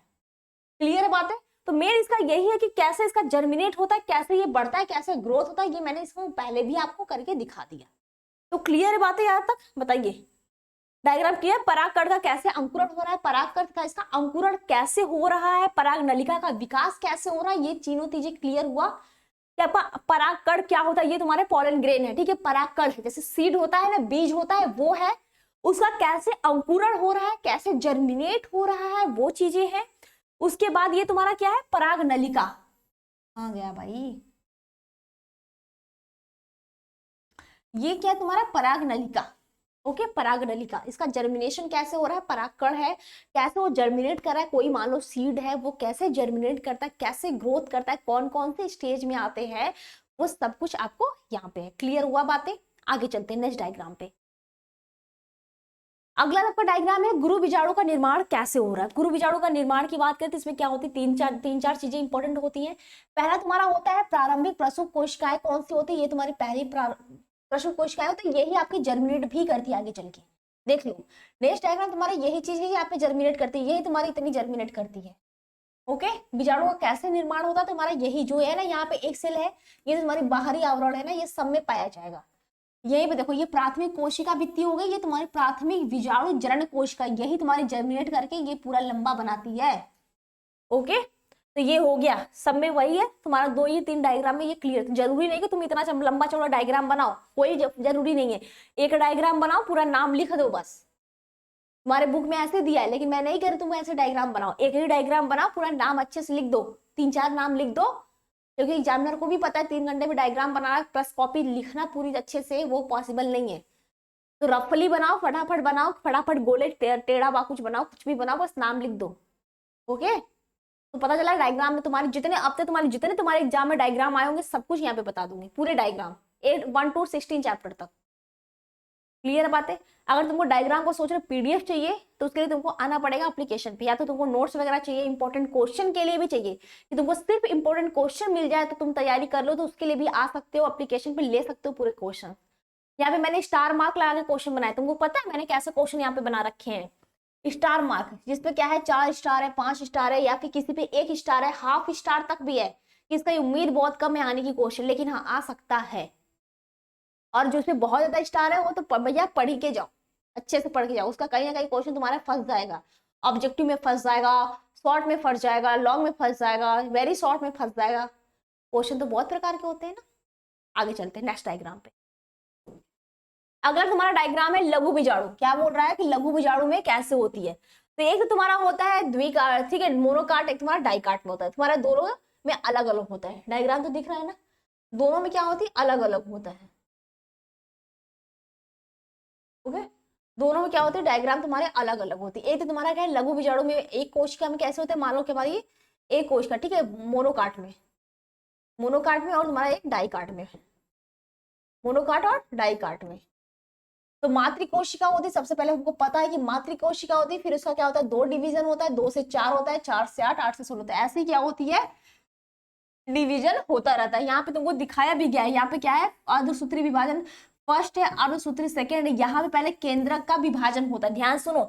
क्लियर बात है। तो मेन इसका यही है कि कैसे इसका जर्मिनेट होता है, कैसे ये बढ़ता है, कैसे ग्रोथ होता है, ये मैंने इसको पहले भी आपको करके दिखा दिया। तो क्लियर बात है यहाँ तक, बताइए। डायग्राम क्लियर, परागकण का कैसे अंकुरण हो रहा है, परागकण का इसका अंकुरण कैसे हो रहा है, पराग नलिका का विकास कैसे हो रहा है, ये तीनों चीजें क्लियर हुआ। क्या परागकण क्या होता है, ये तुम्हारे पॉलन ग्रेन है, ठीक है। परागकण है, जैसे सीड होता है ना, बीज होता है, वो है। उसका कैसे अंकुरण हो रहा है, कैसे जर्मिनेट हो रहा है, वो चीजें हैं। उसके बाद ये तुम्हारा क्या है, पराग नलिका। आ गया भाई, ये क्या है तुम्हारा, पराग नलिका। ओके, पराग नलिका, इसका जर्मिनेशन कैसे हो रहा है, परागकण है, कैसे वो जर्मिनेट कर रहा है, कोई मान लो सीड है, वो कैसे जर्मिनेट करता है, कैसे ग्रोथ करता है, कौन कौन से स्टेज में आते हैं, वो सब कुछ आपको यहाँ पे है। क्लियर हुआ बातें, आगे चलते हैं नेक्स्ट डायग्राम पे। अगला आपका डायग्राम है गुरु बीजाणु का निर्माण कैसे हो रहा है। गुरु बीजाणु का निर्माण की बात करें तो इसमें क्या होती है, तीन चार चीजें इंपॉर्टेंट होती हैं। पहला तुम्हारा होता है प्रारंभिक प्रसूप कोशिकाएं, कौन सी होती है, ये तुम्हारी पहली प्रसूप कोशिकाएं होती है, यही आपकी जर्मिनेट भी करती है आगे चल के। देख लो नेक्स्ट डायग्राम तुम्हारी यही चीज है, यहाँ पे जर्मिनेट करती है, यही तुम्हारी इतनी जर्मिनेट करती है। ओके, बीजाणु का कैसे निर्माण होता है, तुम्हारा यही जो है ना, यहाँ पे एक सेल है, ये तुम्हारी बाहरी आवरण है ना, ये सब में पाया जाएगा। यही पे देखो, ये प्राथमिक कोशिका भित्ति हो गई, ये तुम्हारी प्राथमिक बीजाणु जनन कोशिका, यही तुम्हारी जर्मिनेट करके ये पूरा लंबा बनाती है। ओके, तो ये हो गया, सब में वही है तुम्हारा, दो ये तीन डायग्राम में ये क्लियर। जरूरी नहीं कि तुम इतना लंबा चौड़ा डायग्राम बनाओ, कोई जरूरी नहीं है। एक डायग्राम बनाओ, पूरा नाम लिख दो बस। तुम्हारे बुक में ऐसे दिया है, लेकिन मैं नहीं कह रही तुम ऐसे डायग्राम बनाओ, एक ही डायग्राम बनाओ, पूरा नाम अच्छे से लिख दो, 3-4 नाम लिख दो। क्योंकि एग्जामिनर को भी पता है 3 घंटे में डायग्राम बनाना प्लस कॉपी लिखना पूरी अच्छे से वो पॉसिबल नहीं है। तो रफली बनाओ, फटाफट गोले टेढ़ा बा कुछ बनाओ, कुछ भी बनाओ, बस नाम लिख दो। ओके, तो पता चला डायग्राम में तुम्हारे जितने अब तक तुम्हारे एग्जाम में डायग्राम आए होंगे, सब कुछ यहाँ पे बता दूंगी, पूरे डायग्राम 1 to 16 चैप्टर तक। क्लियर बात है। अगर तुमको डायग्राम को सोच रहे पीडीएफ चाहिए तो उसके लिए तुमको आना पड़ेगा एप्लीकेशन पे, या तो तुमको नोट्स वगैरह चाहिए, इंपॉर्टेंट क्वेश्चन के लिए भी चाहिए कि तुमको सिर्फ इंपॉर्टेंट क्वेश्चन मिल जाए तो तुम तैयारी कर लो, तो उसके लिए भी आ सकते हो, एप्लीकेशन पे ले सकते हो पूरे क्वेश्चन। यहाँ पे मैंने स्टार मार्क लगा के क्वेश्चन बनाए, तुमको पता है मैंने कैसे क्वेश्चन यहाँ पे बना रखे हैं, स्टार मार्क, जिसपे क्या है 4 स्टार है, 5 स्टार है, या फिर किसी पे 1 स्टार है, हाफ स्टार तक भी है, कि इसका उम्मीद बहुत कम है आने की क्वेश्चन, लेकिन हाँ आ सकता है। और जो उसमें बहुत ज्यादा स्टार है वो तो भैया पढ़ के जाओ, अच्छे से पढ़ के जाओ, उसका कहीं ना कहीं क्वेश्चन तुम्हारा फंस जाएगा, ऑब्जेक्टिव में फंस जाएगा, शॉर्ट में फंस जाएगा, लॉन्ग में फंस जाएगा, वेरी शॉर्ट में फंस जाएगा। क्वेश्चन तो बहुत प्रकार के होते हैं ना। आगे चलते हैं नेक्स्ट डायग्राम पे। अगर तुम्हारा डायग्राम है लघु बीजाणु, क्या बोल रहा है कि लघु बीजाणु में कैसे होती है। तो एक तो तुम्हारा होता है द्विकार्ट, ठीक है, मोनोकार्ट, एक तुम्हारा डाइकार्ट में होता है, तुम्हारा दोनों में अलग अलग होता है। डायग्राम तो दिख रहा है ना, दोनों में क्या होती है, अलग अलग होता है। ओके, दोनों में क्या होती है, डायग्राम तुम्हारे अलग अलग होती है। एक तो तुम्हारा क्या है लघु बीजाणु में एक कोशिका में कैसे होते हैं, मान लो कि हमारी एक कोशिका, ठीक है, मोनोकार्ट में, और तुम्हारा एक डाइकार्ट में, मोनोकार्ट और डाइकार्ट में। तो मातृ कोशिका होती है, सबसे पहले हमको पता है कि मातृ कोशिका होती है, फिर उसका क्या होता है 2 डिवीजन होता है, 2 से 4 होता है, 4 से 8, 8 से 16 होता है, ऐसे क्या होती है डिवीजन होता रहता है। यहाँ पे तुमको दिखाया भी गया है, यहाँ पे क्या है अर्धसूत्री विभाजन फर्स्ट है, अर्धसूत्री सेकेंड है। यहाँ पे पहले केंद्रक का विभाजन होता है, ध्यान सुनो,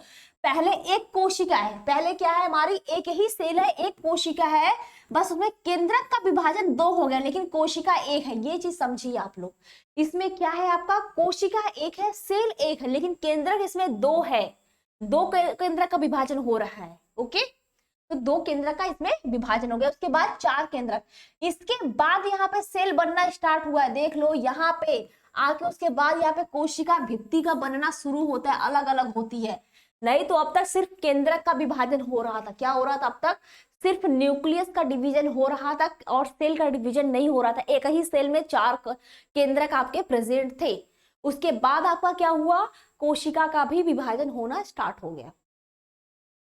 पहले एक कोशिका है, पहले क्या है हमारी एक ही सेल है, एक कोशिका है, बस उसमें केंद्रक का विभाजन 2 हो गया, लेकिन कोशिका एक है, ये चीज समझिए आप लोग। इसमें क्या है आपका, कोशिका एक है, सेल एक है, लेकिन केंद्रक इसमें 2 है, 2 केंद्रक का विभाजन हो रहा है। ओके, तो 2 केंद्रक का इसमें विभाजन हो गया। उसके बाद 4 केंद्रक, इसके बाद यहाँ पे सेल बनना स्टार्ट हुआ है, देख लो यहाँ पे आके। उसके बाद यहाँ पे कोशिका भित्ति का बनना शुरू होता है, अलग अलग होती है। नहीं तो अब तक सिर्फ केंद्रक का विभाजन हो रहा था। क्या हो रहा था अब तक? सिर्फ न्यूक्लियस का डिवीजन हो रहा था और सेल का डिवीजन नहीं हो रहा था। एक ही सेल में 4 केंद्रक आपके प्रेजेंट थे। उसके बाद आपका क्या हुआ? कोशिका का भी विभाजन होना स्टार्ट हो गया।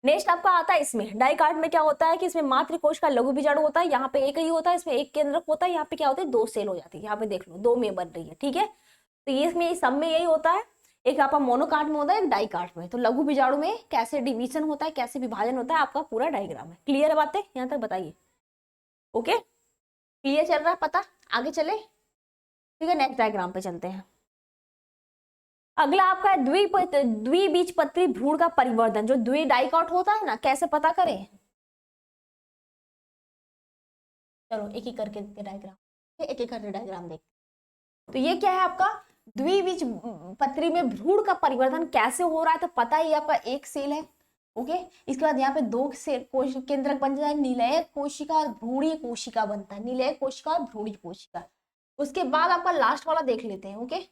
नेक्स्ट आपका आता है इसमें डाइकार्ड में क्या होता है कि इसमें मातृ कोश का लघु बीजाणु होता है, यहाँ पे एक ही होता है, इसमें एक केंद्रक होता है। यहाँ पे क्या होता है? 2 सेल हो जाती है। यहाँ पे देख लो 2 में बन रही है, ठीक है। तो ये इसमें सब में यही होता है, एक आपका मोनोकार्ड में होता है, एक डाइकार्ड में। तो लघु बीजाणु में कैसे डिवीजन होता है, कैसे विभाजन होता है, आपका पूरा डायग्राम है। क्लियर है बातें यहाँ तक? बताइए। ओके, क्लियर चल रहा है? पता? आगे चले, ठीक है। नेक्स्ट डायग्राम पे चलते हैं। अगला आपका है द्विबीजपत्री भ्रूण का परिवर्धन। जो द्वि डाइकॉट होता है ना, कैसे पता करें? चलो एक एक करके देखते डायग्राम, एक एक करके डायग्राम देखते। तो ये क्या है आपका? द्विबीजपत्री में भ्रूण का परिवर्तन कैसे हो रहा है? तो पता ही आपका एक सेल है, ओके। इसके बाद यहाँ पे 2 सेल केंद्रक बन जाए, निलय कोशिका और भ्रूणीय कोशिका बनता है, निलय कोशिका और भ्रूणीय कोशिका। उसके बाद आपका लास्ट वाला देख लेते हैं, ओके।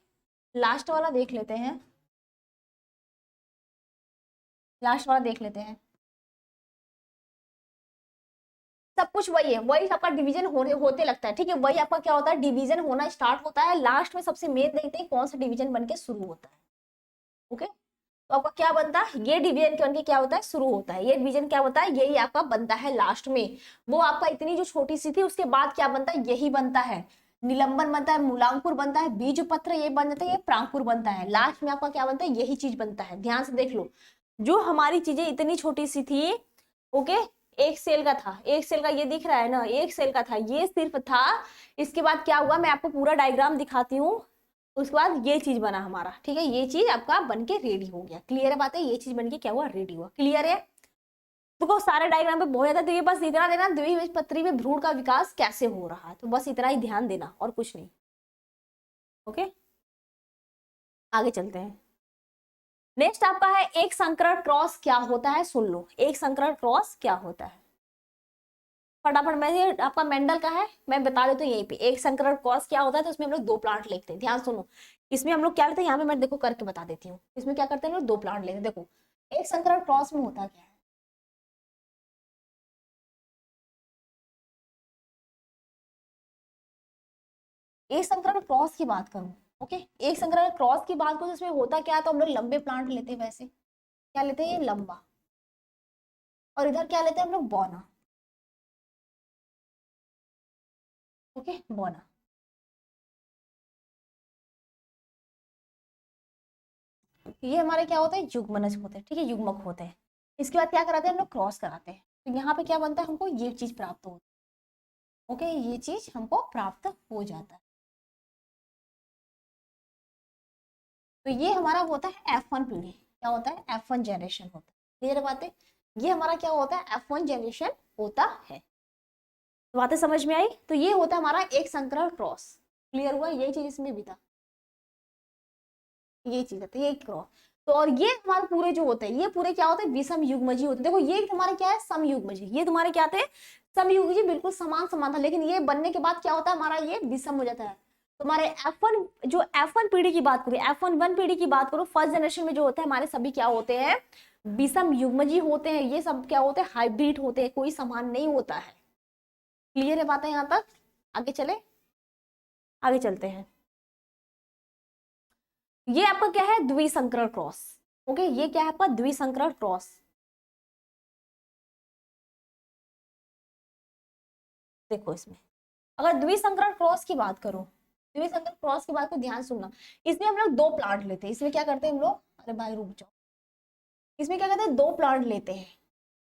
लास्ट वाला देख लेते हैं, लास्ट वाला देख लेते हैं। सब कुछ वही है, वही आपका डिवीजन होते लगता है, ठीक है। वही आपका क्या होता है? डिवीजन होना स्टार्ट होता है। लास्ट में सबसे मेन देखते हैं कौन सा डिवीजन बन के शुरू होता है, ओके। तो आपका क्या बनता है? ये डिवीजन बन के क्या होता है? शुरू होता है। ये डिवीजन क्या होता है? यही आपका बनता है लास्ट में। वो आपका इतनी जो छोटी सी थी, उसके बाद क्या बनता है? यही बनता है। निलंबन बनता है, मूलांकुर बनता है, बीजपत्र ये बन जाता है, ये प्रांकुर बनता है। लास्ट में आपका क्या बनता है? यही चीज बनता है। ध्यान से देख लो, जो हमारी चीजें इतनी छोटी सी थी, ओके, एक सेल का था, एक सेल का ये दिख रहा है ना, एक सेल का था, ये सिर्फ था। इसके बाद क्या हुआ? मैं आपको पूरा डायग्राम दिखाती हूँ। उसके बाद ये चीज बना हमारा, ठीक है। ये चीज आपका बन के रेडी हो गया। क्लियर है बात है? ये चीज बन के क्या हुआ? रेडी हुआ। क्लियर है? देखो सारे डायग्राम पे बहुत ज्यादा, तो ये बस इतना देना द्विबीजपत्री में भ्रूण का विकास कैसे हो रहा है, तो बस इतना ही ध्यान देना और कुछ नहीं, ओके। आगे चलते हैं। नेक्स्ट आपका है एक संकरण क्रॉस क्या होता है? सुन लो, एक संकरण क्रॉस क्या होता है फटाफट। मैं ये आपका मेंडल का है, मैं बता देती हूँ यहीं पे। एक संकरण क्रॉस क्या होता है? तो इसमें हम लोग 2 प्लांट लेते हैं। ध्यान सुनो, इसमें हम लोग क्या लेते हैं? यहाँ पे मैं देखो करके बता देती हूँ। इसमें क्या करते हैं हम लोग? 2 प्लांट लेते हैं। देखो एक संकरण क्रॉस में होता क्या है? एक संकरण क्रॉस की बात करूं, ओके, एक संकरण क्रॉस की बात करूं तो इसमें होता क्या है? तो हम लोग लंबे प्लांट लेते हैं। वैसे क्या लेते हैं? ये लंबा। और इधर क्या लेते हैं हम लोग? बौना, ओके, बौना। ये हमारे क्या होते हैं? युग्मनज होते हैं, ठीक है, युग्मक होते हैं। इसके बाद क्या कराते हैं हम लोग? क्रॉस कराते हैं। तो यहाँ पे क्या बनता है? हमको ये चीज प्राप्त होती है, ओके, ये चीज हमको प्राप्त हो जाता है। तो ये हमारा होता है F1 पीढ़ी। क्या होता है? F1 जनरेशन होता है। क्लियर बात है? ये हमारा क्या होता है? F1 जनरेशन होता है। तो बातें समझ में आई? तो ये होता है हमारा एक संकरण क्रॉस। क्लियर हुआ? यही चीज इसमें भी था, ये चीज है, ये क्रॉस। तो और ये हमारे पूरे जो होते हैं, ये पूरे क्या होते हैं? विषम युग्मजी होते हैं। देखो ये तुम्हारे क्या है? सम युग्मजी। ये तुम्हारे क्या थे? सम युग्मजी, बिल्कुल समान समान था। लेकिन ये बनने के बाद क्या होता है? हमारा ये विषम हो जाता है। तुम्हारे F1 जो F1 पीढ़ी की बात करो, F1 पीढ़ी की बात करो, फर्स्ट जनरेशन में जो होते हैं हमारे सभी क्या होते हैं? विषम युग्मजी होते हैं। ये सब क्या होते हैं? हाइब्रिड होते हैं, कोई समान नहीं होता है। क्लियर है बात है यहाँ तक? आगे चले, आगे चलते हैं। ये आपका क्या है? द्विसंकरण क्रॉस, ओके। ये क्या है आपका? द्विसंकरण क्रॉस। देखो इसमें अगर द्विसंकरण क्रॉस की बात करो, द्विसंकरण क्रॉस की बात को ध्यान सुनना। इसमें हम लोग 2 प्लांट लेते हैं। इसमें क्या करते हैं हम लोग? अरे भाई रुक जाओ। इसमें क्या करते हैं? 2 प्लांट लेते हैं।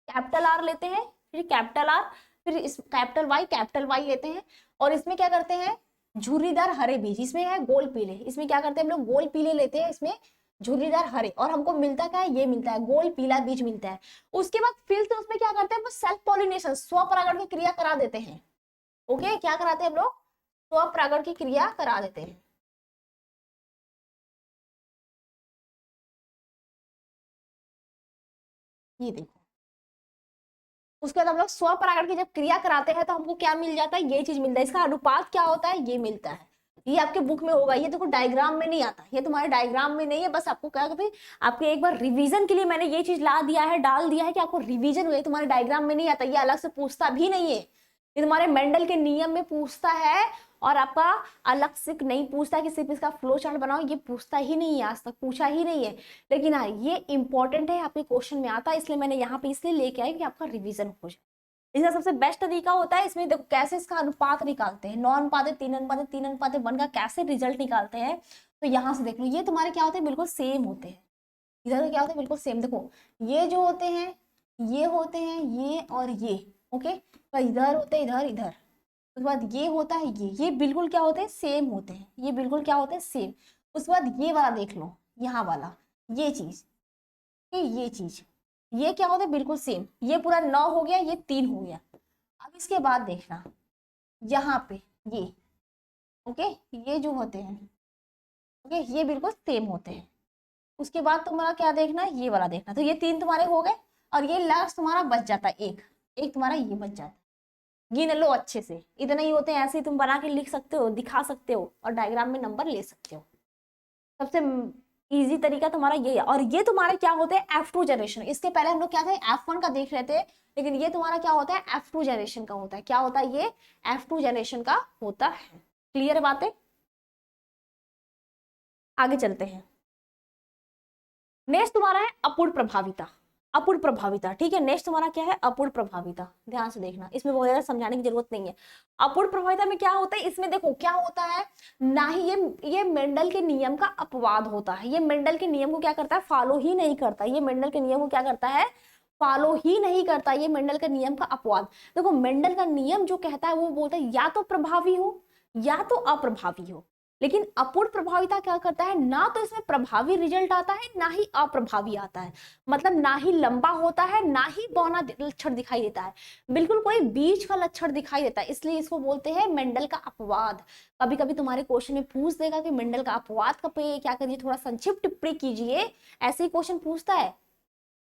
कैपिटल आर लेते हैं, फिर कैपिटल आर, फिर इस कैपिटल वाई लेते हैं। और इसमें क्या करते हैं? झुर्रीदार हरे बीज। इसमें है गोल पीले। इसमें क्या करते हैं हम लोग? गोल पीले लेते हैं। इसमें झुर्रीदार हरे, और हमको मिलता क्या है? ये मिलता है, गोल पीला बीज मिलता है। उसके बाद फिर से उसमें क्या करते हैं? सेल्फ पॉलिनेशन, स्वपरागण की क्रिया करा देते हैं, ओके। क्या कराते हैं हम लोग? स्वपरागण की क्रिया करा देते हैं। ये देखो, उसके बाद हम लोग स्वपरागण की जब क्रिया कराते हैं तो हमको क्या मिल जाता है, ये चीज मिलता है। इसका अनुपात क्या होता है, ये मिलता है। ये आपके बुक में होगा, ये देखो डायग्राम में नहीं आता, ये तुम्हारे डायग्राम में नहीं है। बस आपको क्या कहते हैं, आपके एक बार रिवीजन के लिए मैंने ये चीज ला दिया है, डाल दिया है कि आपको रिवीजन हुए। तुम्हारे डायग्राम में नहीं आता, ये अलग से पूछता भी नहीं है। ये तुम्हारे मेंडल के नियम में पूछता है, और आपका अलग से नहीं पूछता कि सिर्फ इसका फ्लो चार्ट बनाओ, ये पूछता ही नहीं है, आज तक पूछा ही नहीं है। लेकिन हाँ, ये इंपॉर्टेंट है, आपके क्वेश्चन में आता है, इसलिए मैंने यहाँ पे इसलिए लेके आई कि आपका रिवीजन हो जाए। इसका सबसे बेस्ट तरीका होता है, इसमें देखो कैसे इसका अनुपात निकालते हैं, 9 अनुपात 3 अनुपात 3 अनुपात 1 का कैसे रिजल्ट निकालते हैं। तो यहाँ से देख लो, ये तुम्हारे क्या होते हैं, बिल्कुल सेम होते हैं। इधर क्या होते हैं, बिल्कुल सेम। देखो ये जो होते हैं, ये होते हैं ये और ये, ओके। तो इधर होते हैं, इधर इधर, उसके बाद ये होता है, ये बिल्कुल क्या होते हैं, सेम होते हैं। ये बिल्कुल क्या होते हैं, सेम। उसके बाद ये वाला देख लो, यहाँ वाला, ये चीज, ये चीज, ये क्या होता है, बिल्कुल सेम। ये पूरा 9 हो गया, ये 3 हो गया। अब इसके बाद देखना यहाँ पे ये, ओके, ये जो होते हैं, ओके, ये बिल्कुल सेम होते हैं। उसके बाद तुम्हारा क्या देखना, ये वाला देखना। तो ये 3 तुम्हारे हो गए, और ये लास्ट तुम्हारा बच जाता है एक, एक तुम्हारा ये बच जाता है। गिन लो अच्छे से, इतने ही होते हैं। ऐसे ही तुम बना के लिख सकते हो, दिखा सकते हो, और डायग्राम में नंबर ले सकते हो। सबसे इजी तरीका तुम्हारा ये है। और ये तुम्हारे क्या होते हैं, F2 जनरेशन। इसके पहले हम लोग क्या थे, F1 का देख रहे थे, लेकिन ये तुम्हारा क्या होता है, F2 जनरेशन का होता है। क्या होता है, ये F2 जनरेशन का होता है। क्लियर बात है, आगे चलते हैं। नेक्स्ट तुम्हारा है अपूर्ण प्रभाविता। अपूर्ण प्रभाविता, ठीक है। नेक्स्ट तुम्हारा क्या है, अपूर्ण प्रभाविता। ध्यान से देखना, इसमें बहुत ज्यादा समझाने की जरूरत नहीं है। अपूर्ण प्रभाविता में क्या होता है, इसमें देखो क्या होता है ना ही, ये मेंडल के नियम का अपवाद होता है। ये मेंडल के नियम को क्या करता है, फॉलो ही नहीं करता। ये मेंडल के नियम को क्या करता है, फॉलो ही नहीं करता। ये मेंडल का नियम का अपवाद। देखो मेंडल का नियम जो कहता है, वो बोलता है या तो प्रभावी हो या तो अप्रभावी हो। लेकिन अपूर्ण प्रभाविता क्या करता है, ना तो इसमें प्रभावी रिजल्ट आता है, ना ही अप्रभावी आता है। मतलब ना ही लंबा होता है, ना ही बौना लक्षण दिखाई देता है, बिल्कुल कोई बीच का लक्षण दिखाई देता है। इसलिए इसको बोलते हैं मेंडल का अपवाद। कभी कभी तुम्हारे क्वेश्चन में पूछ देगा कि मेंडल का अपवाद का पे क्या करिए, थोड़ा संक्षिप्त टिप्पणी कीजिए, ऐसे ही क्वेश्चन पूछता है।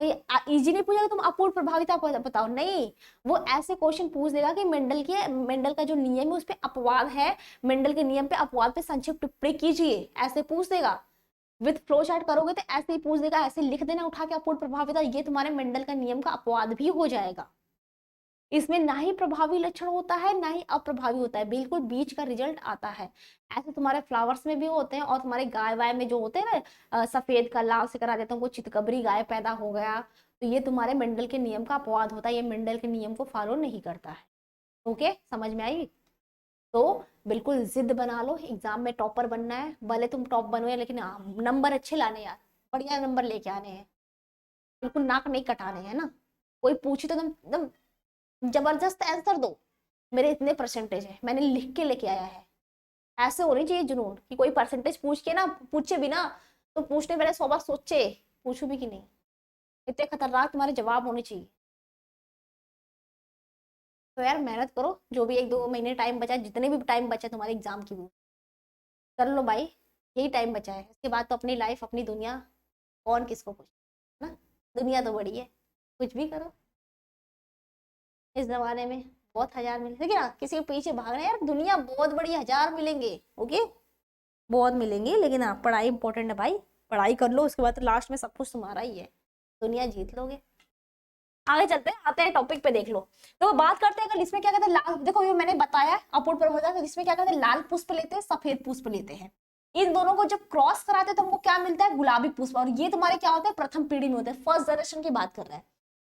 इजी नहीं पूछेगा तुम अपूर्ण प्रभाविता बताओ, नहीं, वो ऐसे क्वेश्चन पूछ देगा कि मेंडल का जो नियम है उस पे अपवाद है, मेंडल के नियम पे अपवाद पे संक्षिप्त टिप्पणी कीजिए, ऐसे पूछ देगा। विद फ्लो चार्ट करोगे तो ऐसे ही पूछ देगा, ऐसे लिख देना उठा के अपूर्ण प्रभाविता, ये तुम्हारे मेंडल का नियम का अपवाद भी हो जाएगा। इसमें ना ही प्रभावी लक्षण होता है, ना ही अप्रभावी होता है, बिल्कुल बीच का रिजल्ट आता है। ऐसे तुम्हारे फ्लावर्स में भी होते हैं, और तुम्हारे गाय वाय में जो होते हैं ना, सफेद का लाल से करा देते हैं, वो चितकबरी गाय पैदा हो गया, तो ये तुम्हारे मेंडल के नियम का अपवाद होता है। ये मेंडल के नियम को फॉलो नहीं करता है। ओके, समझ में आई। तो बिल्कुल जिद बना लो, एग्जाम में टॉपर बनना है, भले तुम टॉप बनो या, लेकिन नंबर अच्छे लाने यार, बढ़िया नंबर लेके आने हैं, बिल्कुल नाक नहीं कटाने हैं ना। कोई पूछे तो एकदम जबरदस्त आंसर दो, मेरे इतने परसेंटेज है, मैंने लिख के लेके आया है। ऐसे होनी चाहिए जुनून कि कोई परसेंटेज पूछ के ना, पूछे भी ना तो पूछने पहले 100 बार सोचे, पूछू भी कि नहीं। इतने खतरनाक तुम्हारे जवाब होने चाहिए। तो यार मेहनत करो, जो भी 1-2 महीने टाइम बचा है, जितने भी टाइम बचा है तुम्हारे एग्जाम की, वो कर लो भाई। यही टाइम बचा है, इसके बाद तो अपनी लाइफ अपनी दुनिया, कौन किसको पूछ ना, दुनिया तो बड़ी है, कुछ भी करो। इस जमाने में बहुत हजार मिले, लेकिन हाँ, किसी के पीछे भागना यार, दुनिया बहुत बड़ी, हजार मिलेंगे, ओके, बहुत मिलेंगे, लेकिन हाँ पढ़ाई इंपॉर्टेंट है भाई। पढ़ाई कर लो, उसके बाद तो लास्ट में सब कुछ तुम्हारा ही है, दुनिया जीत लोगे। आगे चलते हैं, आते हैं टॉपिक पे, देख लो। तो बात करते हैं, अगर इसमें क्या कहते हैं, लाल, देखो ये मैंने बताया अपूर्ण प्रभाविता, तो इसमें क्या कहते हैं, लाल पुष्प लेते हैं, सफेद पुष्प लेते हैं। इन दोनों को जब क्रॉस कराते हैं तो हमको क्या मिलता है, गुलाबी पुष्प। और ये तुम्हारे क्या होते हैं, प्रथम पीढ़ी में होते हैं, फर्स्ट जनरेशन की बात कर रहे हैं।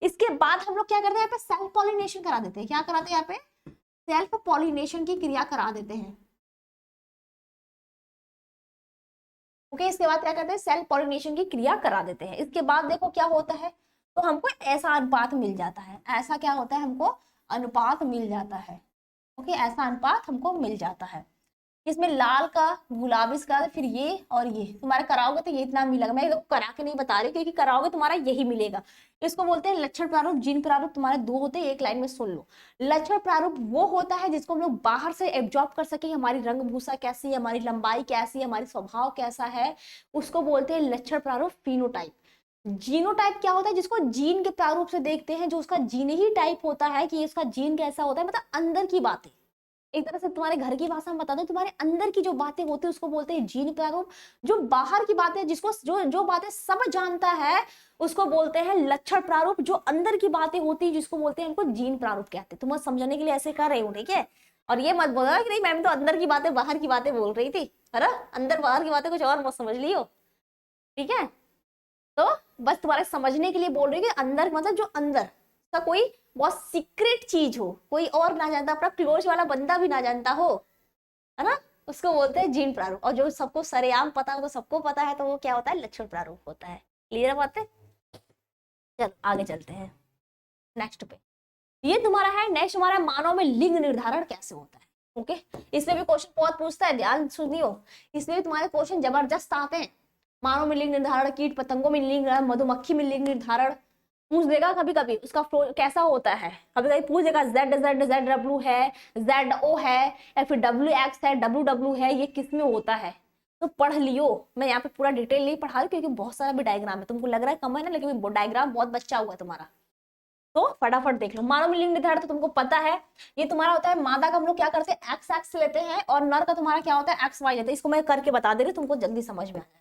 इसके बाद हम लोग क्या करते हैं, यहाँ पे सेल्फ पॉलिनेशन करा देते हैं। क्या कराते हैं यहाँ पे, सेल्फ पॉलिनेशन की क्रिया करा देते हैं। ओके, इसके बाद क्या करते हैं, सेल्फ पॉलिनेशन की क्रिया करा देते हैं। इसके बाद देखो क्या होता है, तो हमको ऐसा अनुपात मिल जाता है। ऐसा क्या होता है, हमको अनुपात मिल जाता है। ओके, ऐसा अनुपात हमको मिल जाता है। इसमें लाल का, गुलाबी का, फिर ये और ये तुम्हारा कराओगे तो ये इतना मिलेगा। मैं करा के नहीं बता रही, क्योंकि कराओगे तुम्हारा यही मिलेगा। इसको बोलते हैं लक्षण प्रारूप। जीन प्रारूप तुम्हारे 2 होते हैं, एक लाइन में सुन लो। लक्षण प्रारूप वो होता है जिसको हम लोग बाहर से एब्जॉर्ब कर सके, हमारी रंग भूसा कैसी है, हमारी लंबाई कैसी है, हमारी स्वभाव कैसा है, उसको बोलते हैं लक्षण प्रारूप, फिनोटाइप। जीनोटाइप क्या होता है, जिसको जीन के प्रारूप से देखते हैं, जो उसका जीन ही टाइप होता है कि इसका जीन कैसा होता है, मतलब अंदर की बातें। एक तरह से तुम्हारे घर की भाषा में बता दो, तुम्हारे अंदर की जो बातें होती है उसको बोलते हैं जीन प्रारूप। जो बाहर की बातें, जिसको जो बातें सब जानता है उसको बोलते हैं लक्षण प्रारूप। जो अंदर की बातें होती है जिसको बोलते हैं, उनको जीन प्रारूप कहते हैं। तुम समझने के लिए ऐसे कर रहे हो, ठीक है। और ये मत बोलना कि नहीं मैम तो अंदर की बातें बाहर की बातें बोल रही थी, है ना। अंदर बाहर की बातें कुछ और मत समझ लियो, ठीक है। तो बस तुम्हारे समझने के लिए बोल रही हूँ कि अंदर मतलब जो अंदर का कोई बहुत सीक्रेट चीज हो, कोई और ना जानता, अपना क्लोज वाला बंदा भी ना जानता हो, है ना, उसको बोलते हैं जीन प्रारूप। और जो सबको सरेआम पता हो, तो सबको पता है, तो वो क्या होता है, लक्षण प्रारूप होता है। क्लियर बात है। चलो आगे चलते हैं नेक्स्ट पे। ये तुम्हारा है नेक्स्ट, हमारा मानव में लिंग निर्धारण कैसे होता है। ओके, इसमें भी क्वेश्चन बहुत पूछता है, ध्यान सुनियो। इसमें भी तुम्हारे क्वेश्चन जबरदस्त आते हैं। मानव में लिंग निर्धारण, कीट पतंगों में लिंग निर्धारण, मधुमक्खी में लिंग निर्धारण पूछ देगा कभी कभी, उसका फ्लो कैसा होता है। कभी कभी पूछ देगा जेड जेड जेड डब्ल्यू है, जेड ओ है, या फिर डब्ल्यू एक्स है, डब्ल्यू डब्ल्यू है, ये किस में होता है। तो पढ़ लियो। मैं यहाँ पे पूरा डिटेल नहीं पढ़ा रही क्योंकि बहुत सारा भी डायग्राम है, तुमको लग रहा है कम है ना, लेकिन डायग्राम बहुत बच्चा हुआ है तुम्हारा। तो फटाफट देख लो। मानव में लिंग निर्धारण तो तुमको पता है, ये तुम्हारा होता है मादा का हम लोग क्या करते हैं एक्स एक्स लेते हैं, और नर का तुम्हारा क्या होता है एक्स वाई लेते हैं। इसको मैं करके बता दे रही हूँ, तुमको जल्दी समझ में आ जाएगा।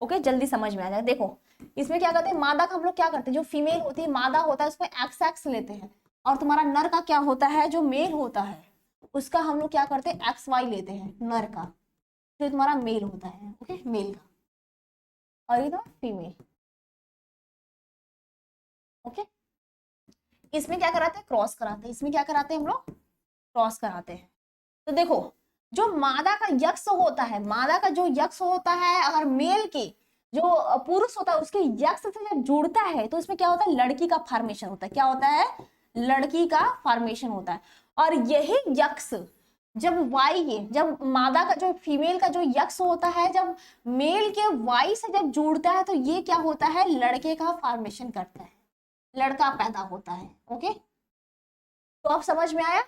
ओके, जल्दी समझ में आ जाएगा। देखो इसमें क्या करते हैं, मादा का हम लोग क्या करते हैं, जो फीमेल होती है मादा होता है उसको एक्स एक्स लेते हैं, और तुम्हारा नर का क्या होता है, जो मेल होता है उसका हम लोग क्या करते हैं एक्स वाई लेते हैं, नर का जो तुम्हारा मेल होता है, ओके मेल का, और ये तुम्हारा फीमेल। ओके, इसमें क्या कराते हैं, क्रॉस कराते हैं। इसमें क्या कराते हैं हम लोग, क्रॉस कराते हैं। तो देखो जो मादा का यक्ष होता है, मादा का जो यक्ष होता है, अगर मेल की जो पुरुष होता है उसके यक्ष से जब जुड़ता है तो इसमें क्या होता है, लड़की का फॉर्मेशन होता है। क्या होता है, लड़की का फॉर्मेशन होता है। और यही यक्ष जब वाई के, जब मादा का जो फीमेल का जो यक्ष होता है, जब मेल के वाई से जब जुड़ता है तो ये क्या होता है, लड़के का फॉर्मेशन करता है, लड़का पैदा होता है। ओके, तो अब समझ में आया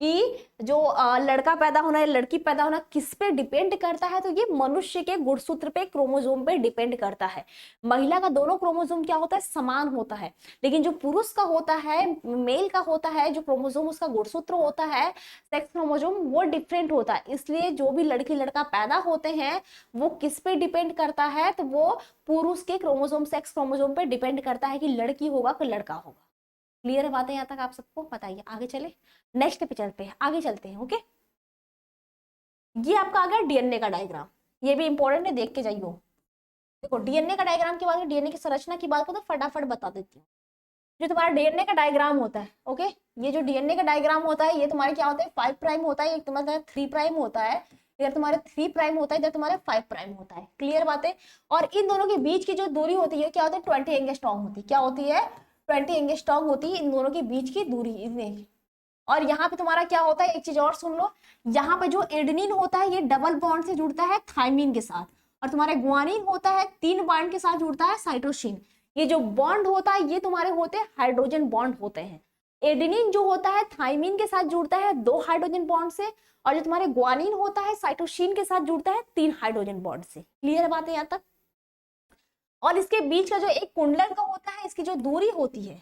कि जो लड़का पैदा होना है लड़की पैदा होना किस पे डिपेंड करता है, तो ये मनुष्य के गुणसूत्र पे, क्रोमोसोम पे डिपेंड करता है। महिला का दोनों क्रोमोसोम क्या होता है, समान होता है, लेकिन जो पुरुष का होता है, मेल का होता है, जो क्रोमोसोम उसका गुणसूत्र होता है, सेक्स क्रोमोसोम, वो डिफरेंट होता है। इसलिए जो भी लड़की लड़का पैदा होते हैं वो किस पे डिपेंड करता है, तो वो पुरुष के क्रोमोसोम, सेक्स क्रोमोसोम पे डिपेंड करता है कि लड़की होगा कि लड़का होगा। क्लियर है बातें यहाँ तक आप सबको, बताइए आगे चले, नेक्स्ट पे चलते हैं, आगे चलते हैं। ओके, ये आपका आ गया डीएनए का डायग्राम, ये भी इंपॉर्टेंट है, देख के जाइयो। देखो डीएनए का डायग्राम की बात, डीएनए की संरचना की बात को तो फटाफट बता देती हूँ। जो तुम्हारा डीएनए का डायग्राम होता है, ओके, ये जो डीएनए का डायग्राम होता है, ये तुम्हारे क्या होता है, 5 प्राइम होता है, एक तुम्हारा 3 प्राइम होता है, इधर तुम्हारे 3 प्राइम होता है, इधर तुम्हारे 5 प्राइम होता है। क्लियर बात है। और इन दोनों के बीच की जो दूरी होती है क्या होती है, 20 एंगस्ट्रॉम होती है। क्या होती है, 20 एंगस्ट्रॉम होती है इन दोनों के बीच की दूरी, इतने। और यहाँ पे तुम्हारा क्या होता है, एक चीज और सुन लो, यहाँ पे जो एडेनिन होता है ये डबल बॉन्ड से जुड़ता है थाइमिन के साथ, और तुम्हारे ग्वानिन होता है 3 बॉन्ड के साथ जुड़ता है साइटोसिन। ये जो बॉन्ड होता है ये तुम्हारे होते हैं हाइड्रोजन बॉन्ड होते हैं। एडेनिन जो होता है थाइमिन के साथ जुड़ता है 2 हाइड्रोजन बॉन्ड से, और जो तुम्हारे ग्वानिन होता है साइटोसिन के साथ जुड़ता है 3 हाइड्रोजन बॉन्ड से। क्लियर बात है यहाँ तक। और इसके बीच का जो एक कुंडल का होता है, इसकी जो दूरी होती है,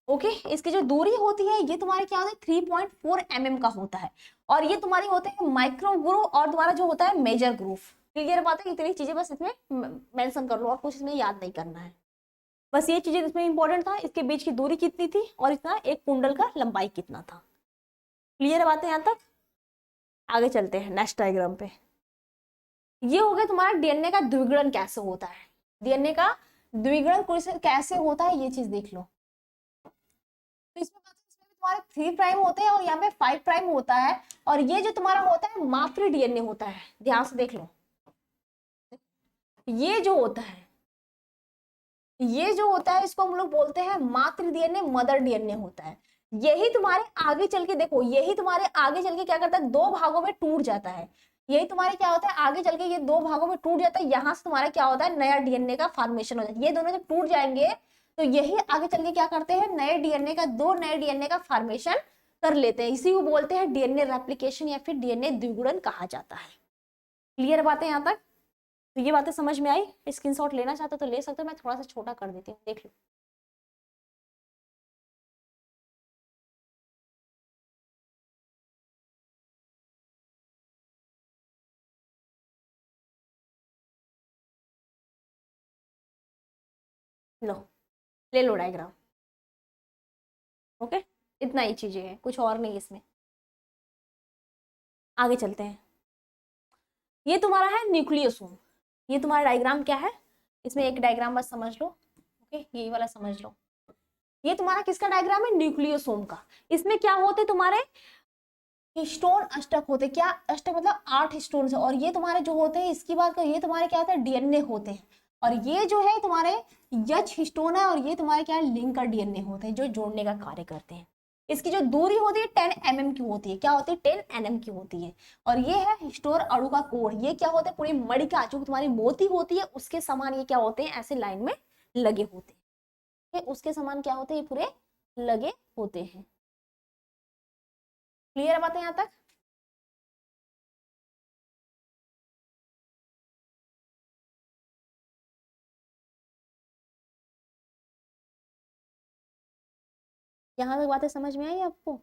ओके इसकी जो दूरी होती है ये तुम्हारे क्या होता है, 3.4 mm का होता है। और ये तुम्हारी होते हैं माइक्रो ग्रूव, और तुम्हारा जो होता है मेजर ग्रूव। क्लियर बात है, इतनी चीजें बस इसमें मेंशन कर लो, और कुछ इसमें याद नहीं करना है, बस ये चीजें इसमें इंपॉर्टेंट था। इसके बीच की दूरी कितनी थी, और इतना एक कुंडल का लंबाई कितना था। क्लियर बात है यहाँ तक। आगे चलते हैं नेक्स्ट डायग्राम पे। ये हो गया तुम्हारा डीएनए का द्विगुणन कैसे होता है। डीएनए का द्विगुणन कैसे होता है ये चीज देख लो। तो इसमें तुम्हारे 3 प्राइम होते हैं, और यहाँ पे 5 प्राइम होता है, और ये जो तुम्हारा होता है मातृ डीएनए होता है। ध्यान से देख लो, ये जो होता है, ये जो होता है इसको हम लोग बोलते हैं मातृ डीएनए, मदर डीएनए होता है। यही तुम्हारे आगे चल के देखो, यही तुम्हारे आगे चल के क्या करता है, 2 भागों में टूट जाता है। यही तुम्हारे क्या होता है आगे चल के, ये 2 भागों में टूट जाता है, यहाँ से तुम्हारा क्या होता है, नया डीएनए का फॉर्मेशन हो जाता है। ये दोनों जब टूट जाएंगे तो यही आगे चल के क्या करते हैं, नए डीएनए का, 2 नए डीएनए का फॉर्मेशन कर लेते हैं। इसी को बोलते हैं डीएनए रेप्लिकेशन, या फिर डीएनए द्विगुणन कहा जाता है। क्लियर बात है यहाँ तक। तो ये बातें समझ में आई? स्क्रीनशॉट लेना चाहते हो तो ले सकते हो, मैं थोड़ा सा छोटा कर देती हूँ, देख लो। लो, ले लो डायग्राम। ओके, इतना ही चीजें हैं, कुछ और नहीं इसमें। आगे चलते हैं। ये तुम्हारा है न्यूक्लियोसोम। ये तुम्हारा डायग्राम क्या है, इसमें एक डायग्राम बस समझ लो। ओके, यही वाला समझ लो। ये तुम्हारा किसका डायग्राम है? न्यूक्लियोसोम का। इसमें क्या होते तुम्हारे हिस्टोन अष्टक होते। क्या अष्टक मतलब 8 हिस्टोन है। और ये तुम्हारे जो होते हैं, इसकी बात करें, ये तुम्हारे क्या होते हैं? डीएनए होते हैं। और ये जो है तुम्हारे यच हिस्टोन है, और ये तुम्हारे क्या है? लिंकर डीएनए होते हैं, जो जोड़ने का कार्य करते हैं। इसकी जो दूरी होती है 10 mm की होती है। क्या होती है? 10 mm की होती है। और ये है हिस्टोन अणु का कोण। ये क्या होता है? पूरी मणि का जो तुम्हारी मोती होती है उसके समान ये क्या होते हैं? ऐसे लाइन में लगे होते हैं। उसके समान क्या होते हैं? ये पूरे लगे होते हैं। क्लियर बात है यहाँ तक? यहाँ तक बातें समझ में आई आपको?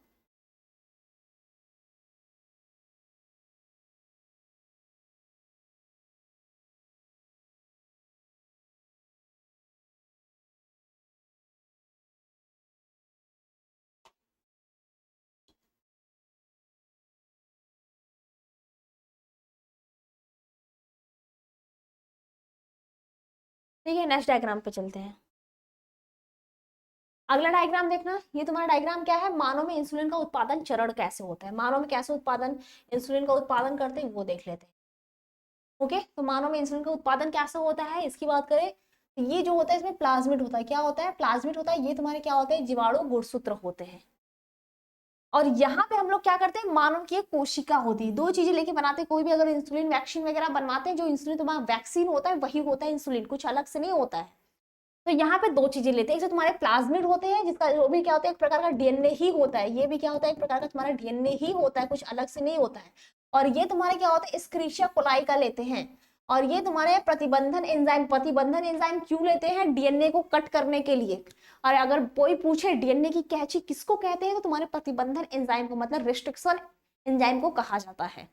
ठीक है, नेक्स्ट डायग्राम पे चलते हैं। अगला डायग्राम देखना। ये तुम्हारा डायग्राम क्या है? मानव में इंसुलिन का उत्पादन चरण कैसे होता है। मानव में कैसे उत्पादन इंसुलिन का उत्पादन करते हैं वो देख लेते हैं। ओके, तो मानव में इंसुलिन का उत्पादन कैसे होता है इसकी बात करें तो ये जो होता है इसमें प्लाज्मिड होता है। क्या होता है? प्लाज्मिड होता है। ये तुम्हारे क्या होते हैं? जीवाणु गुणसूत्र होते हैं। और यहाँ पे हम लोग क्या करते हैं? मानव की एक कोशिका होती है। दो चीजें लेके बनाते हैं कोई भी अगर इंसुलिन वैक्सीन वगैरह बनवाते हैं। जो इंसुलिन तुम्हारा वैक्सीन होता है वही होता है इंसुलिन, कुछ अलग से नहीं होता है। तो यहाँ पे दो चीजें लेते हैं। एक तो तुम्हारे प्लाज्मिड होते हैं, जिसका जो भी क्या होता है? एक प्रकार का डीएनए ही होता है। ये भी क्या होता है? एक प्रकार का तुम्हारा डीएनए ही होता है, कुछ अलग से नहीं होता है। और ये तुम्हारे क्या होता है? एस्क्रिशिया कोलाई का लेते हैं। और ये तुम्हारे प्रतिबंधन एंजाइम क्यों लेते हैं? डीएनए को कट करने के लिए। और अगर कोई पूछे डीएनए की कैची किसको कहते हैं, तो तुम्हारे प्रतिबंधन एंजाइम को, मतलब रिस्ट्रिक्शन एंजाइम को कहा जाता है।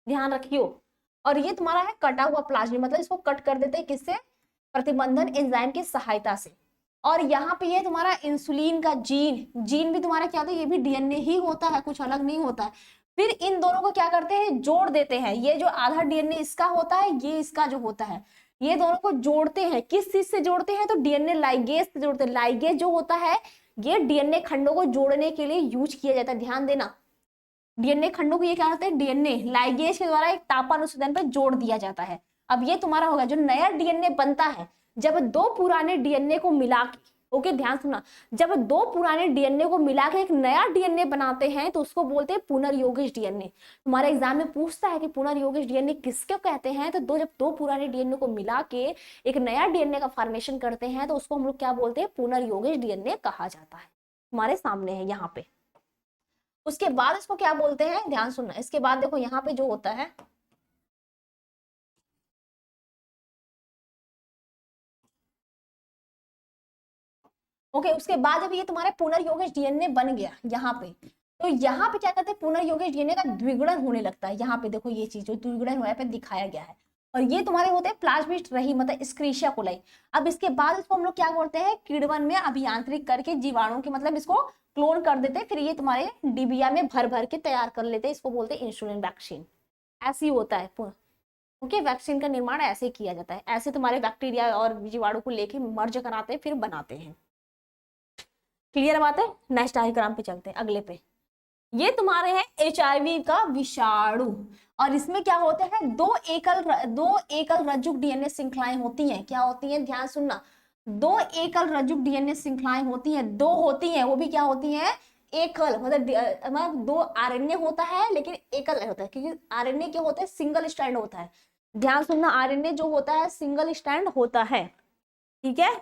ध्यान रखियो। और ये तुम्हारा है कटा हुआ प्लाज्मिड, मतलब इसको कट कर देते हैं किससे? प्रतिबंधन एंजाइम की सहायता से। और यहाँ पे ये तुम्हारा इंसुलिन का जीन भी तुम्हारा क्या होता है? ये भी डीएनए ही होता है, कुछ अलग नहीं होता है। फिर इन दोनों को क्या करते हैं? जोड़ देते हैं। ये जो आधा डीएनए इसका होता है, ये इसका जो होता है, ये दोनों को जोड़ते हैं। किस चीज से जोड़ते हैं? तो डीएनए लाइगेज से जोड़ते हैं। लाइगेज जो होता है ये डीएनए खंडों को जोड़ने के लिए यूज किया जाता है। ध्यान देना, डीएनए खंडों को ये क्या होता है? डीएनए लाइगेज के द्वारा एक तापानुसंधान पर जोड़ दिया जाता है। अब ये तुम्हारा होगा जो नया डीएनए बनता है, जब दो पुराने डीएनए को मिला के, ओके ध्यान सुना, जब दो पुराने डीएनए को मिला के एक नया डीएनए बनाते हैं तो उसको बोलते हैं पुनर्योगित डीएनए। तुम्हारे एग्जाम में पूछता है कि पुनर्योगित डीएनए किसको कहते हैं, तो जब दो पुराने डीएनए को मिला के एक नया डीएनए का फॉर्मेशन करते हैं तो उसको हम लोग क्या बोलते हैं? पुनर्योगित डीएनए कहा जाता है। तुम्हारे सामने है यहाँ पे। उसके बाद इसको क्या बोलते हैं? ध्यान सुनना। इसके बाद देखो यहाँ पे जो होता है, ओके, उसके बाद जब ये तुम्हारे पुनर्योगित डीएनए बन गया यहाँ पे, तो यहाँ पे क्या करते हैं? पुनर्योगित डीएनए का द्विगुणन होने लगता है। यहाँ पे देखो ये चीज जो द्विगुणन हुआ है पे दिखाया गया है। और ये तुम्हारे होते हैं प्लाज्मिड रही, मतलब स्क्रीशिया कोलाई। अब इसके बाद इसको हम लोग क्या करते हैं? किण्वन में अभियांत्रिक करके जीवाणु के, मतलब इसको क्लोन कर देते हैं। फिर ये तुम्हारे डिबिया में भर भर के तैयार कर लेते हैं। इसको बोलते हैं इंसुलिन वैक्सीन। ऐसे ही होता है। ओके, वैक्सीन का निर्माण ऐसे किया जाता है। ऐसे तुम्हारे बैक्टीरिया और जीवाणु को लेके मर्ज कराते हैं फिर बनाते हैं। क्लियर बात है? नेक्स्ट डायग्राम पे चलते हैं, अगले पे। ये तुम्हारे हैं एचआईवी का विषाणु। और इसमें क्या होते हैं? दो एकल रज्जुक डीएनए श्रृंखलाएं होती हैं। क्या होती हैं? ध्यान सुनना। दो एकल रज्जुक डीएनए श्रृंखलाएं होती हैं। दो होती हैं, वो भी क्या होती हैं? एकल, मतलब दो आरएनए होता है लेकिन एकल नहीं होता है, क्योंकि आरएनए क्या होता है? सिंगल स्ट्रैंड होता है। ध्यान सुनना, आरएनए जो होता है सिंगल स्ट्रैंड होता है। ठीक है,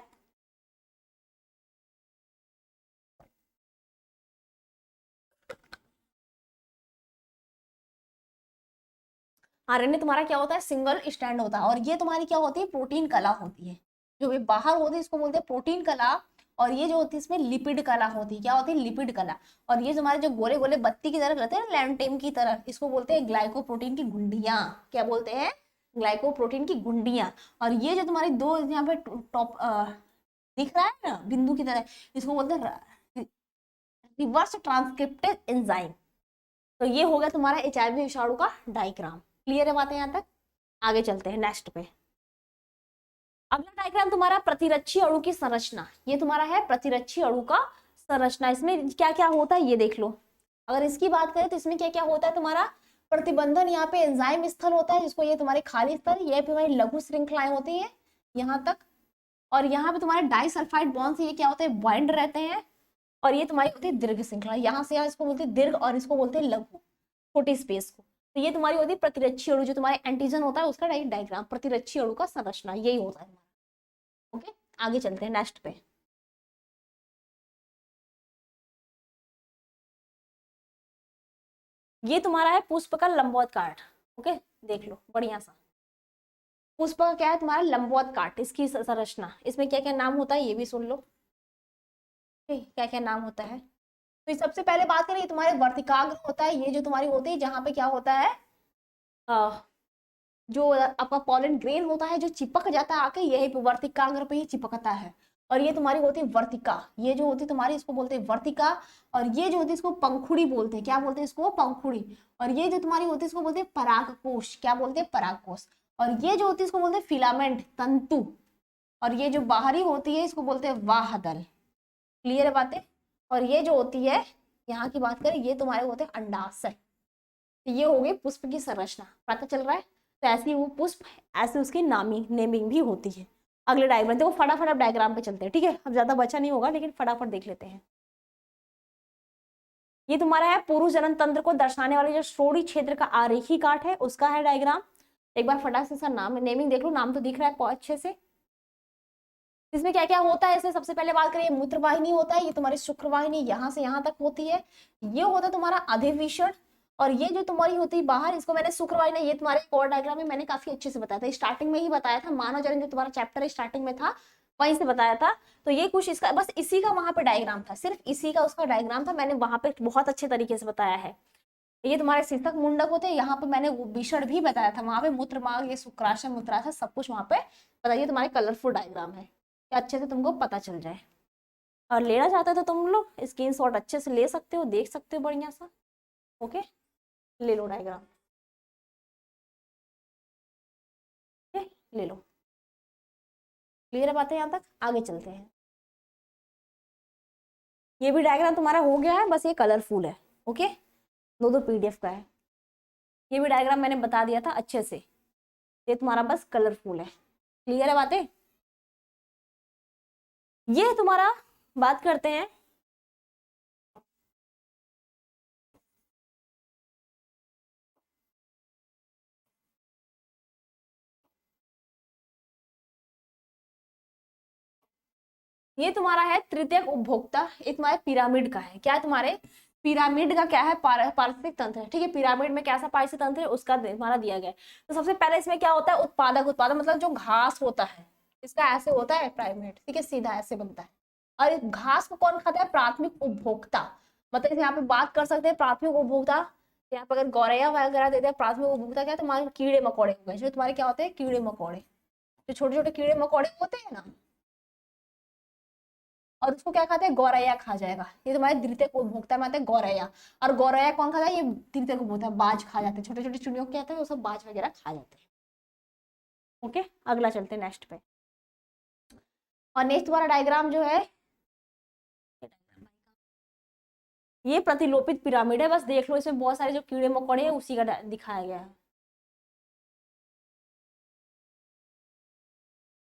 आरएनए तुम्हारा क्या होता है, सिंगल स्टैंड होता है। और ये तुम्हारी क्या होती है, प्रोटीन कला होती है। जो भी बाहर होती है इसको बोलते हैं प्रोटीन कला। और ये जो होती है इसमें लिपिड कला होती है। क्या होती है, लिपिड कला। और ये जो हमारे जो गोले गोले बत्ती की तरह रहते हैं, लैंटेम की तरह, इसको बोलते हैं ग्लाइकोप्रोटीन की गुंडियां। क्या बोलते हैं, ग्लाइकोप्रोटीन की गुंडियां। और ये जो तुम्हारी दो यहाँ पे टॉप दिख रहा है ना बिंदु की तरह, इसको बोलते हैं रिवर्स ट्रांसक्रिप्टेज एंजाइम। तो ये हो गया तुम्हारा एचआईवी विषाणु का डायग्राम। क्लियर है बातें यहाँ तक? आगे चलते हैं नेक्स्ट पे। अगला डायग्राम तुम्हारा प्रतिरक्षी अणु की संरचना। ये तुम्हारा है प्रतिरक्षी अणु का संरचना। इसमें क्या क्या होता है ये देख लो। अगर इसकी बात करें तो इसमें क्या क्या होता है तुम्हारा, प्रतिबंधन, यहाँ पे एंजाइम स्थल होता है जिसको, ये तुम्हारी खाली स्थल, ये तुम्हारी लघु श्रृंखलाएं होती है यहाँ तक। और यहाँ पे तुम्हारे डाइसल्फाइड बॉन्ड से ये क्या होते हैं, बॉन्ड रहते हैं। और ये तुम्हारी होती है दीर्घ श्रृंखला, यहाँ से यहाँ इसको बोलते हैं दीर्घ और इसको बोलते हैं लघु, छोटी स्पेस को। तो ये तुम्हारी होती है प्रतिरक्षी अणु, जो तुम्हारे एंटीजन होता है उसका डायग्राम, प्रतिरक्षी अणु का संरचना यही होता है। ओके, आगे चलते हैं नेक्स्ट पे। ये तुम्हारा है पुष्प का लंबवत काट। ओके, देख लो बढ़िया सा। पुष्प का क्या है तुम्हारा, लंबवत काट, इसकी संरचना, इसमें क्या क्या नाम होता है ये भी सुन लो। क्या क्या नाम होता है। तो सबसे पहले बात करें, ये तुम्हारे वर्तिकाग्र होता है। ये जो तुम्हारी होती है जहाँ पे क्या होता है, जो आपका पॉलन ग्रेन होता है जो चिपक जाता है आके, यही वर्तिकाग्र पे ही चिपकता है। और ये तुम्हारी होती है वर्तिका, ये जो होती है तुम्हारी इसको बोलते हैं वर्तिका। और ये जो होती है इसको पंखुड़ी बोलते हैं। क्या बोलते हैं इसको, पंखुड़ी। और ये जो तुम्हारी होती है इसको बोलते हैं परागकोश। क्या बोलते हैं, परागकोश। और ये जो होती है इसको बोलते हैं फिलामेंट, तंतु। और ये जो बाहरी होती है इसको बोलते हैं वाहदल। क्लियर है बातें? और ये जो होती है, यहाँ की बात करें, ये तुम्हारे होते हैं अंडाशय। ये हो गई पुष्प की संरचना, पता चल रहा है? तो ऐसी वो पुष्प, ऐसे उसकी नेमिंग भी होती है। अगले डायग्राम देखो, फटाफट डायग्राम पे चलते हैं, ठीक है? अब ज्यादा बचा नहीं होगा लेकिन फटाफट देख लेते हैं। ये तुम्हारा है पुरुष जनन तंत्र को दर्शाने वाले जो श्रोणि क्षेत्र का आरेखी काट है उसका है डायग्राम। एक बार फटाक से सर नाम नेमिंग देख लो, नाम तो दिख रहा है अच्छे से। इसमें क्या क्या होता है, इसमें सबसे पहले बात करें, मूत्रवाहिनी होता है। ये तुम्हारी शुक्रवाहिनी यहाँ से यहाँ तक होती है। ये होता है तुम्हारा अधिवेशन। और ये जो तुम्हारी होती है बाहर, इसको मैंने शुक्रवाहिनी, ये तुम्हारे कोर डायग्राम में मैंने काफी अच्छे से बताया था, स्टार्टिंग में ही बताया था। मानव जनन जो तुम्हारा चैप्टर स्टार्टिंग में था वहीं से बताया था। तो ये कुछ इसका बस इसी का वहां पे डायग्राम था, सिर्फ इसी का उसका डायग्राम था, मैंने वहां पे बहुत अच्छे तरीके से बताया है। ये तुम्हारे शीर्षक मुंडक होते हैं, यहाँ पे मैंने विषण भी बताया था, वहां पे मूत्र मार्ग, ये शुक्राशय, मूत्राशय, सब कुछ वहां पे बताइए। तुम्हारे कलरफुल डायग्राम है, अच्छे से तुमको पता चल जाए। और लेना चाहते हो तो तुम लोग स्क्रीनशॉट अच्छे से ले सकते हो, देख सकते हो बढ़िया सा। ओके, ले लो डायग्राम, ले लो। क्लियर है बातें यहाँ तक? आगे चलते हैं। ये भी डायग्राम तुम्हारा हो गया है, बस ये कलरफुल है। ओके, दो दो पीडीएफ का है। ये भी डायग्राम मैंने बता दिया था अच्छे से, ये तुम्हारा बस कलरफुल है। क्लियर है बातें? ये तुम्हारा बात करते हैं, ये तुम्हारा है तृतीयक उपभोक्ता। ये तुम्हारे पिरामिड का है। क्या है तुम्हारे पिरामिड का, क्या है, पारिस्थितिक तंत्र है। ठीक है, पिरामिड में कैसा पारिस्थितिक तंत्र है उसका हमारा दिया गया है। तो सबसे पहले इसमें क्या होता है, उत्पादक, उत्पादक मतलब जो घास होता है इसका ऐसे होता है पिरामिड, ठीक है, सीधा ऐसे बनता है। और इस घास को कौन खाता है, प्राथमिक उपभोक्ता। मतलब यहाँ पे बात कर सकते हैं प्राथमिक उपभोक्ता। यहाँ पे अगर गौरैया वगैरह देते हैं, प्राथमिक उपभोक्ता क्या है, तुम्हारे कीड़े मकोड़े हो गए, जो तुम्हारे क्या होते हैं, कीड़े मकोड़े, जो छोटे छोटे कीड़े मकोड़े होते हैं ना, और उसको क्या खाते हैं, गौरैया खा जाएगा। ये तुम्हारे द्वितीयक उपभोक्ता में आते हैं गौरैया। और गौरैया कौन खाता है, ये द्वितीयक उपभोक्ता, बाज खा जाते हैं, छोटे छोटे चिड़ियों को क्या होता है वो सब बाज वगैरह खा जाते हैं। ओके, अगला चलते हैं नेक्स्ट पे। और नेक्स्ट तुम्हारा डायग्राम जो है, ये प्रतिलोपित पिरामिड है, बस देख लो, इसमें बहुत सारे जो कीड़े मकोड़े हैं उसी का दिखाया गया है।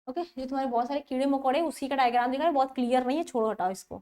ओके, जो तुम्हारे बहुत सारे कीड़े मकोड़े उसी का डायग्राम दिखा है, बहुत क्लियर नहीं है, छोड़ो हटाओ इसको।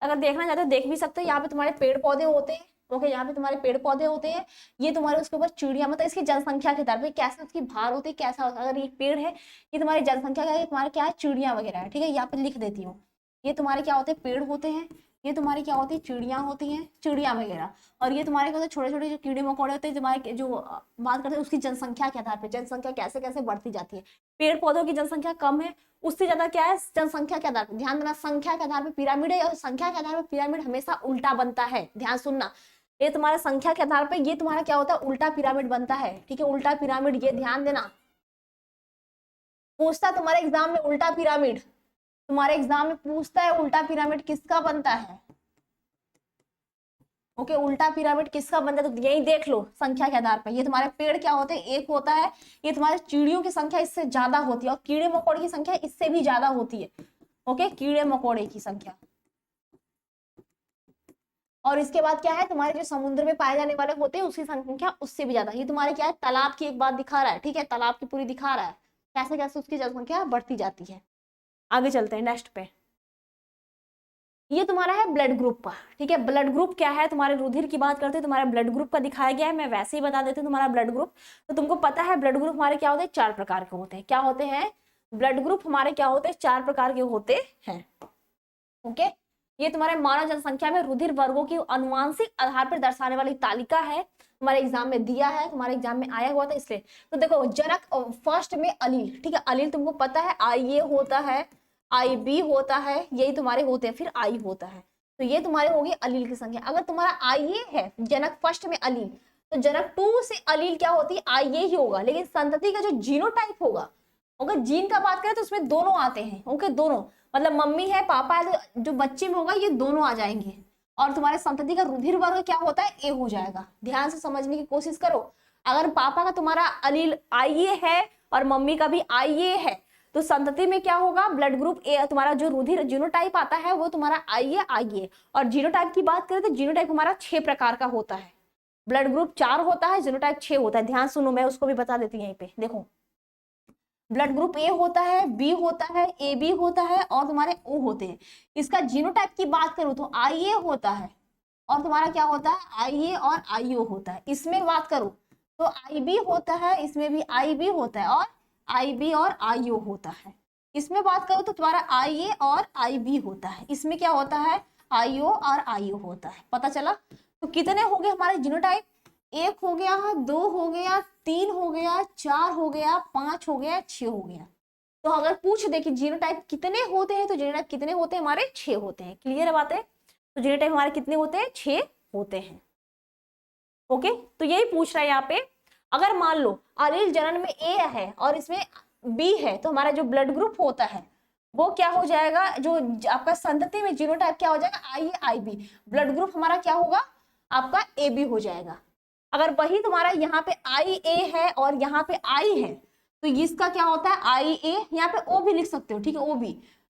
अगर देखना चाहते हो देख भी सकते हो, यहाँ पे तुम्हारे पेड़ पौधे होते हैं। ओके, यहाँ पे तुम्हारे पेड़ पौधे होते हैं, ये तुम्हारे उसके ऊपर चिड़िया, मतलब इसकी जनसंख्या के आधार पर कैसे उसकी भार होती है, कैसा होता है। अगर ये पेड़ है, ये तुम्हारी जनसंख्या का है, तुम्हारे क्या है, चिड़िया वगैरह है। ठीक है, यहाँ पे लिख देती हूँ, ये तुम्हारे क्या होते हैं, पेड़ होते हैं। ये तुम्हारी क्या होती है, चिड़िया होती हैं, चिड़िया वगैरह। और ये तुम्हारे क्या होते हैं, छोटे छोटे जो कीड़े मकोड़े होते हैं, तुम्हारे जो बात करते हैं उसकी जनसंख्या के आधार पर, जनसंख्या कैसे कैसे बढ़ती जाती है। पेड़ पौधों की जनसंख्या कम है, उससे ज्यादा क्या है, जनसंख्या के आधार पर। ध्यान देना, संख्या के आधार पर पिरामिड है और संख्या के आधार पर पिरामिड हमेशा उल्टा बनता है। ध्यान सुनना, ये तुम्हारे संख्या के आधार पर ये तुम्हारा क्या होता है, उल्टा पिरामिड बनता है। ठीक है, उल्टा पिरामिड, ये ध्यान देना। पूछता तुम्हारे एग्जाम में उल्टा पिरामिड, तुम्हारे एग्जाम में पूछता है उल्टा पिरामिड किसका बनता है। ओके, उल्टा पिरामिड किसका बनता है, तो यही देख लो संख्या के आधार पर। ये तुम्हारे पेड़ क्या होते हैं, एक होता है। ये तुम्हारे चिड़ियों की संख्या इससे ज्यादा होती है और कीड़े मकोड़े की संख्या इससे भी ज्यादा होती है। ओके, कीड़े मकोड़े की संख्या। और इसके बाद क्या है, तुम्हारे जो समुद्र में पाए जाने वाले होते हैं उसकी संख्या उससे भी ज्यादा। ये तुम्हारे क्या है, तालाब की एक बात दिखा रहा है। ठीक है, तालाब की पूरी दिखा रहा है कैसे कैसे उसकी जनसंख्या बढ़ती जाती है। आगे चलते हैं नेक्स्ट पे। ये तुम्हारा है ब्लड ग्रुप का। ठीक है, ब्लड ग्रुप क्या है, तुम्हारे रुधिर की बात करते हैं, तुम्हारा ब्लड ग्रुप का दिखाया गया है। मैं वैसे ही बता देती हूँ तुम्हारा ब्लड ग्रुप। तो तुमको पता है ब्लड ग्रुप हमारे क्या होते हैं, 4 प्रकार के होते हैं। क्या होते हैं, ब्लड ग्रुप हमारे क्या होते हैं, 4 प्रकार के होते हैं। ओके, ये तुम्हारे मानव जनसंख्या में रुधिर वर्गों की आनुवांशिक आधार पर दर्शाने वाली तालिका है। तुम्हारे एग्जाम में दिया है, तुम्हारे एग्जाम में आया हुआ था इसलिए। तो देखो जनक फर्स्ट में अलील। ठीक है, अलील तुमको पता है IA होता है, IB होता है, यही तुम्हारे होते हैं, फिर I होता है। तो ये तुम्हारे होगी अलील की संख्या। अगर तुम्हारा IA है, जनक फर्स्ट में अलील, तो जनक 2 से अलील क्या होती है, IA ही होगा। लेकिन संतति का जो जीनोटाइप होगा, अगर जीन का बात करें तो उसमें दोनों आते हैं। ओके, दोनों, मतलब मम्मी है पापा है, तो जो बच्चे में होगा ये दोनों आ जाएंगे। और तुम्हारे संतति का रुधिर वर्ग क्या होता है, A हो जाएगा। ध्यान से समझने की कोशिश करो। अगर पापा का तुम्हारा अलील IA है और मम्मी का भी IA है, तो संतति में क्या होगा, ब्लड ग्रुप A। तुम्हारा जो रुधिर जीनोटाइप आता है वो तुम्हारा IA। और जीनोटाइप की बात करें तो जीनोटाइप हमारा 6 प्रकार का होता है। ब्लड ग्रुप 4 होता है, जीनोटाइप 6 होता है। ध्यान सुनो, मैं उसको भी बता देती हूँ यहीं पे। देखो, ब्लड ग्रुप A होता है, B होता है, AB होता है और तुम्हारे O होते हैं। इसका जीनोटाइप की बात करूं तो IA होता है और तुम्हारा क्या होता है, IA और IO होता है। इसमें बात करूं तो IB होता है, इसमें भी IB होता है और IB और IO होता है। इसमें बात करूं तो तुम्हारा IA और IB होता है। इसमें क्या होता है, IO और IO होता है। पता चला? तो कितने हो गए हमारे जीनोटाइप, 1 हो गया, 2 हो गया, 3 हो गया, 4 हो गया, 5 हो गया, 6 हो गया। तो अगर पूछ दे कि जीनोटाइप कितने होते हैं, तो जीनोटाइप कितने होते हैं हमारे, 6 होते हैं। क्लियर है बातें? तो जीनोटाइप हमारे कितने होते हैं, 6 होते हैं। ओके, तो यही पूछ रहा है यहाँ पे। अगर मान लो अलील जनन में A है और इसमें B है, तो हमारा जो ब्लड ग्रुप होता है वो क्या हो जाएगा, जो आपका संतति में जीनोटाइप क्या हो जाएगा, IA IB। ब्लड ग्रुप हमारा क्या होगा, आपका AB हो जाएगा। अगर वही तुम्हारा यहाँ पे IA है और यहाँ पे I है, तो इसका क्या होता है, IA, यहाँ पे O भी लिख सकते हो। ठीक है, OB,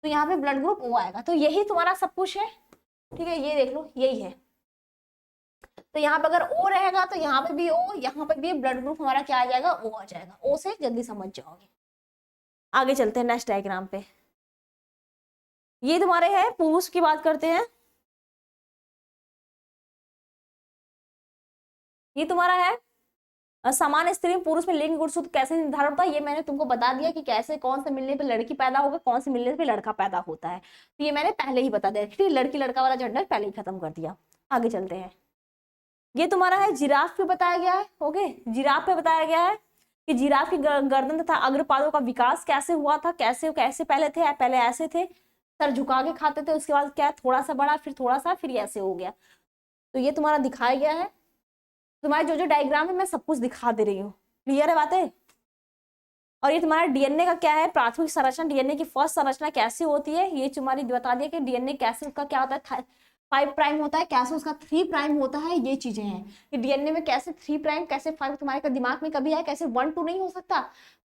तो यहाँ पे ब्लड ग्रुप O आएगा। तो यही तुम्हारा सब कुछ है। ठीक है, ये देख लो, यही है। तो यहाँ पे अगर O रहेगा तो यहाँ पे भी O, यहाँ पे भी ब्लड ग्रुप हमारा क्या आ जाएगा, O आ जाएगा। O से जल्दी समझ जाओगे। आगे चलते हैं नेक्स्ट डायग्राम पे। ये तुम्हारे है, पुरुष की बात करते हैं। ये तुम्हारा है समान स्त्री में पुरुष में लिंग गुणसूत्र कैसे निर्धारण होता है। ये मैंने तुमको बता दिया कि कैसे, कौन से मिलने पे लड़की पैदा होगा, कौन से मिलने पे लड़का पैदा होता है। तो ये मैंने पहले ही बता दिया। ठीक है, लड़की लड़का वाला जेंडर पहले ही खत्म कर दिया। आगे चलते हैं। ये तुम्हारा है जिराफ पे बताया गया है। ओके, जिराफ पे बताया गया है कि जिराफ की गर्दन तथा अग्रपादों का विकास कैसे हुआ था, कैसे कैसे पहले थे, पहले ऐसे थे, सर झुका के खाते थे, उसके बाद क्या थोड़ा सा बड़ा, फिर थोड़ा सा, फिर ऐसे हो गया। तो ये तुम्हारा दिखाया गया है। तुम्हारे जो जो डायग्राम है मैं सब कुछ दिखा दे रही हूँ। क्लियर है बातें? और ये तुम्हारा डीएनए का क्या है, प्राथमिक संरचना, डीएनए की फर्स्ट संरचना कैसे होती है, ये तुम्हारी बता दिया कि डीएनए कैसे उसका क्या होता है, 5 प्राइम होता है, कैसे उसका 3 प्राइम होता है। ये चीजें हैं कि डीएनए में कैसे 3 प्राइम, कैसे 5 तुम्हारे का दिमाग में कभी आया, कैसे 1 2 नहीं हो सकता,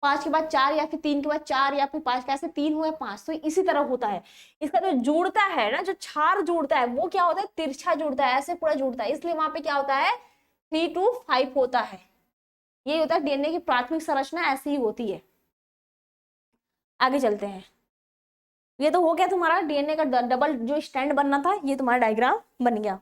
5 के बाद 4 या फिर 3 के बाद 4 या फिर 5, कैसे 3 हुआ 5। तो इसी तरह होता है। इसका जो जुड़ता है ना, जो क्षार जुड़ता है वो क्या होता है, तिरछा जुड़ता है, ऐसे पूरा जुड़ता है। इसलिए वहां पे क्या होता है, 3 to 5 होता है। ये होता है डीएनए की प्राथमिक संरचना, ऐसी ही होती है। आगे चलते हैं। ये तो हो गया तुम्हारा डीएनए का डबल जो स्टैंड बनना था, ये तुम्हारा डायग्राम बन गया।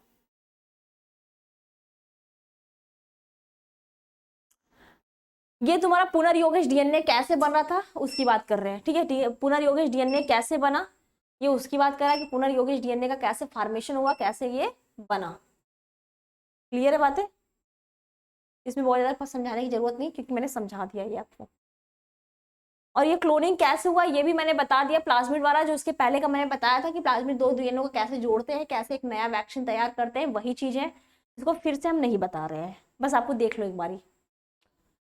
ये तुम्हारा पुनर्योगेश डीएनए कैसे बना था उसकी बात कर रहे हैं। ठीक है, पुनर्योगेश डीएनए कैसे बना ये उसकी बात कर रहा है कि पुनर्योगित डीएनए का कैसे फॉर्मेशन हुआ, कैसे ये बना। क्लियर है बातें? इसमें बहुत ज्यादा समझाने की जरूरत नहीं क्योंकि मैंने समझा दिया ये आपको। और ये क्लोनिंग कैसे हुआ ये भी मैंने बता दिया, प्लाज्मिड वाला जो इसके पहले का मैंने बताया था कि प्लाज्मिड दो डीएनए को कैसे जोड़ते हैं, कैसे एक नया वैक्सीन तैयार करते हैं, वही चीज है। इसको फिर से हम नहीं बता रहे हैं, बस आपको देख लो एक बारी।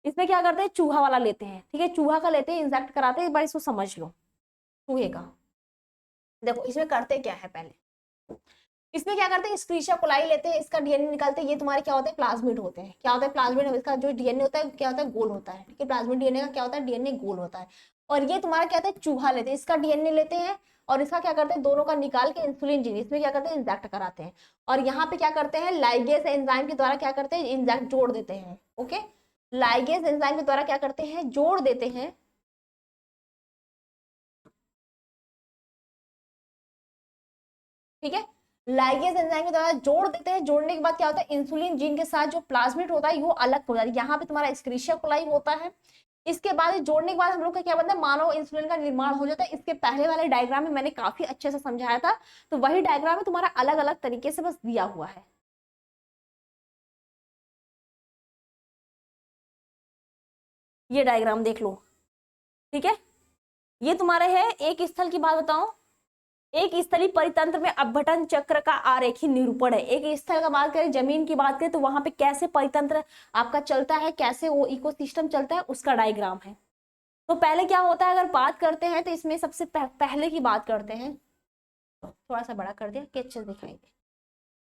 इसमें क्या करते हैं, चूहा वाला लेते हैं, ठीक है, चूहा का लेते हैं, इंजेक्ट कराते हैं, एक बार इसको समझ लो। चूहे का देखो इसमें करते क्या है पहले, इसमें क्या करते हैं, स्क्रीशिया कोलाई लेते हैं, इसका डीएनए निकालते हैं, ये तुम्हारे क्या होते हैं, प्लाज्मिड होते हैं। क्या होता है प्लाज्मिड, इसका जो डीएनए होता है क्या होता है, गोल होता है, ठीक है, प्लाज्मिड डीएनए का क्या होता है, डीएनए गोल होता है। और ये तुम्हारा क्या होता है, चूहा लेते हैं, इसका डीएनए लेते हैं और इसका क्या करते हैं, दोनों का निकाल के इंसुलिन जीन इसमें क्या करते हैं, इंजेक्ट कराते हैं। और यहाँ पे क्या करते हैं, लाइगेज एंजाइम के द्वारा क्या करते हैं, इंजेक्ट जोड़ देते हैं। ओके, लाइगेज एंजाइम के द्वारा क्या करते हैं, जोड़ देते हैं। ठीक है, लाइगेज एंजाइम के द्वारा जोड़ देते हैं, जोड़ने के बाद क्या होता है, इंसुलिन जीन के साथ जो प्लाज्मिड होता है वो अलग हो जाता है। यहाँ पे तुम्हारा एस्क्रीशिया कोलाई होता है। इसके बाद जोड़ने के बाद हम लोग का क्या बनता है, मानव इंसुलिन का निर्माण हो जाता है। इसके पहले वाले डायग्राम में मैंने काफी अच्छे से समझाया था, तो वही डायग्राम में तुम्हारा अलग अलग तरीके से बस दिया हुआ है। ये डायग्राम देख लो, ठीक है। ये तुम्हारे है, एक स्थल की बात बताओ, एक स्थलीय परितंत्र में अपघटन चक्र का आरेखी निरूपण है। एक स्थल का बात करें, जमीन की बात करें, तो वहां पे कैसे परितंत्र आपका चलता है, कैसे वो इकोसिस्टम चलता है, उसका डायग्राम है। तो पहले क्या होता है, अगर बात करते हैं तो इसमें सबसे पहले की बात करते हैं, थोड़ा सा बड़ा कर दिया कि अच्छे से दिखाई दे।